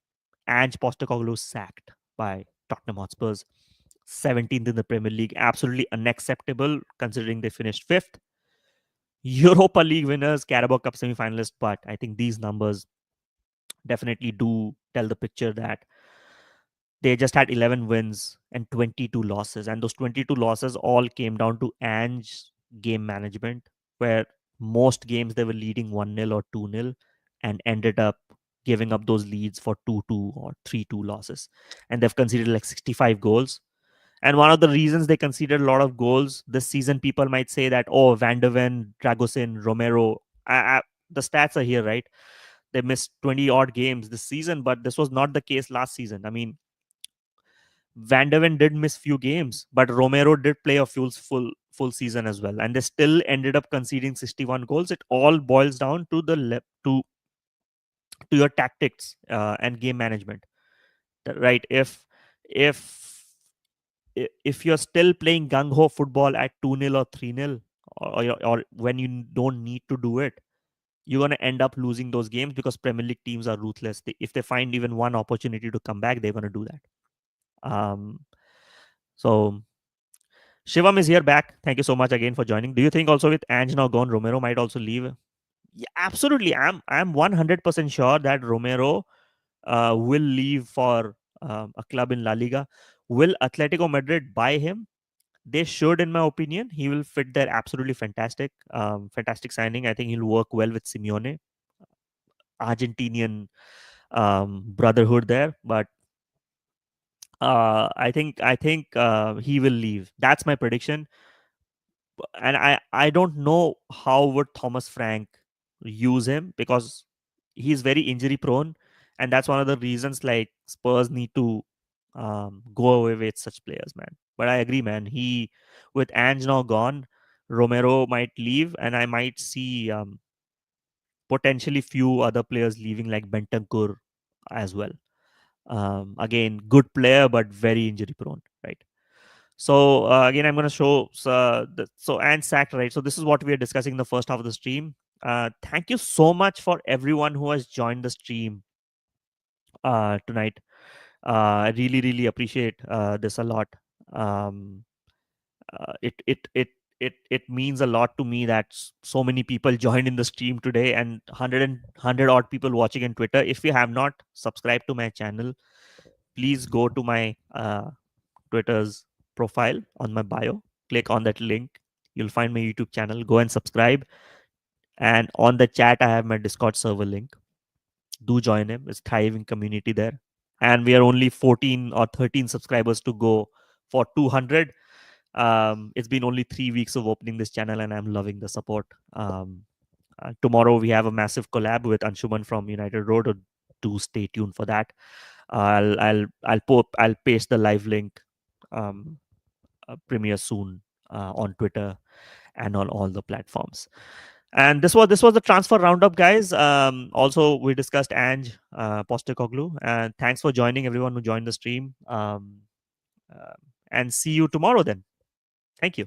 Ange Postecoglou sacked by Tottenham Hotspurs, 17th in the Premier League. Absolutely unacceptable considering they finished 5th. Europa League winners, Carabao Cup semi-finalists, but I think these numbers definitely do tell the picture that they just had 11 wins and 22 losses, and those 22 losses all came down to Ange's game management, where most games they were leading 1-0 or 2-0 and ended up giving up those leads for 2-2 or 3-2 losses, and they've conceded like 65 goals. And one of the reasons they conceded a lot of goals this season, people might say that, oh, Van der Ven, Dragosin, Romero, the stats are here, right? They missed 20 odd games this season, but this was not the case last season. I mean, Van der Ven did miss few games, but Romero did play a full season as well, and they still ended up conceding 61 goals. It all boils down to to your tactics and game management, right? If if you're still playing gung ho football at 2-0 or 3-0, or when you don't need to do it, you're going to end up losing those games because Premier League teams are ruthless. If they find even one opportunity to come back, they're going to do that. So Shivam is here back. Thank you so much again for joining. Do you think also with Ange now gone, Romero might also leave? Yeah, absolutely. I'm 100% sure that Romero will leave for a club in La Liga. Will Atletico Madrid buy him? They should, in my opinion. He will fit there absolutely fantastic. Fantastic signing. I think he'll work well with Simeone. Argentinian brotherhood there, but I think he will leave. That's my prediction. And I don't know how would Thomas Frank use him, because he's very injury prone, and that's one of the reasons like Spurs need to go away with such players, man. But I agree, man. He with Ange now gone, Romero might leave, and I might see potentially few other players leaving like Bentancur as well. Again, good player but very injury prone, right? So again, I'm going to show and sacked, right? So this is what we are discussing in the first half of the stream. Thank you so much for everyone who has joined the stream tonight. I really appreciate this a lot. Um, it means a lot to me that so many people joined in the stream today, and 100 odd people watching in Twitter. If you have not subscribed to my channel, please go to my Twitter's profile on my bio. Click on that link. You'll find my YouTube channel. Go and subscribe. And on the chat, I have my Discord server link. Do join him. It's thriving community there. And we are only 14 or 13 subscribers to go for 200. It's been only 3 weeks of opening this channel, and I'm loving the support. Tomorrow we have a massive collab with Anshuman from United Road. Do stay tuned for that. I'll paste the live link. Premiere soon on Twitter and on all the platforms. And this was the transfer roundup, guys. Also, we discussed Ange Postecoglou. And thanks for joining, everyone who joined the stream. And see you tomorrow then. Thank you.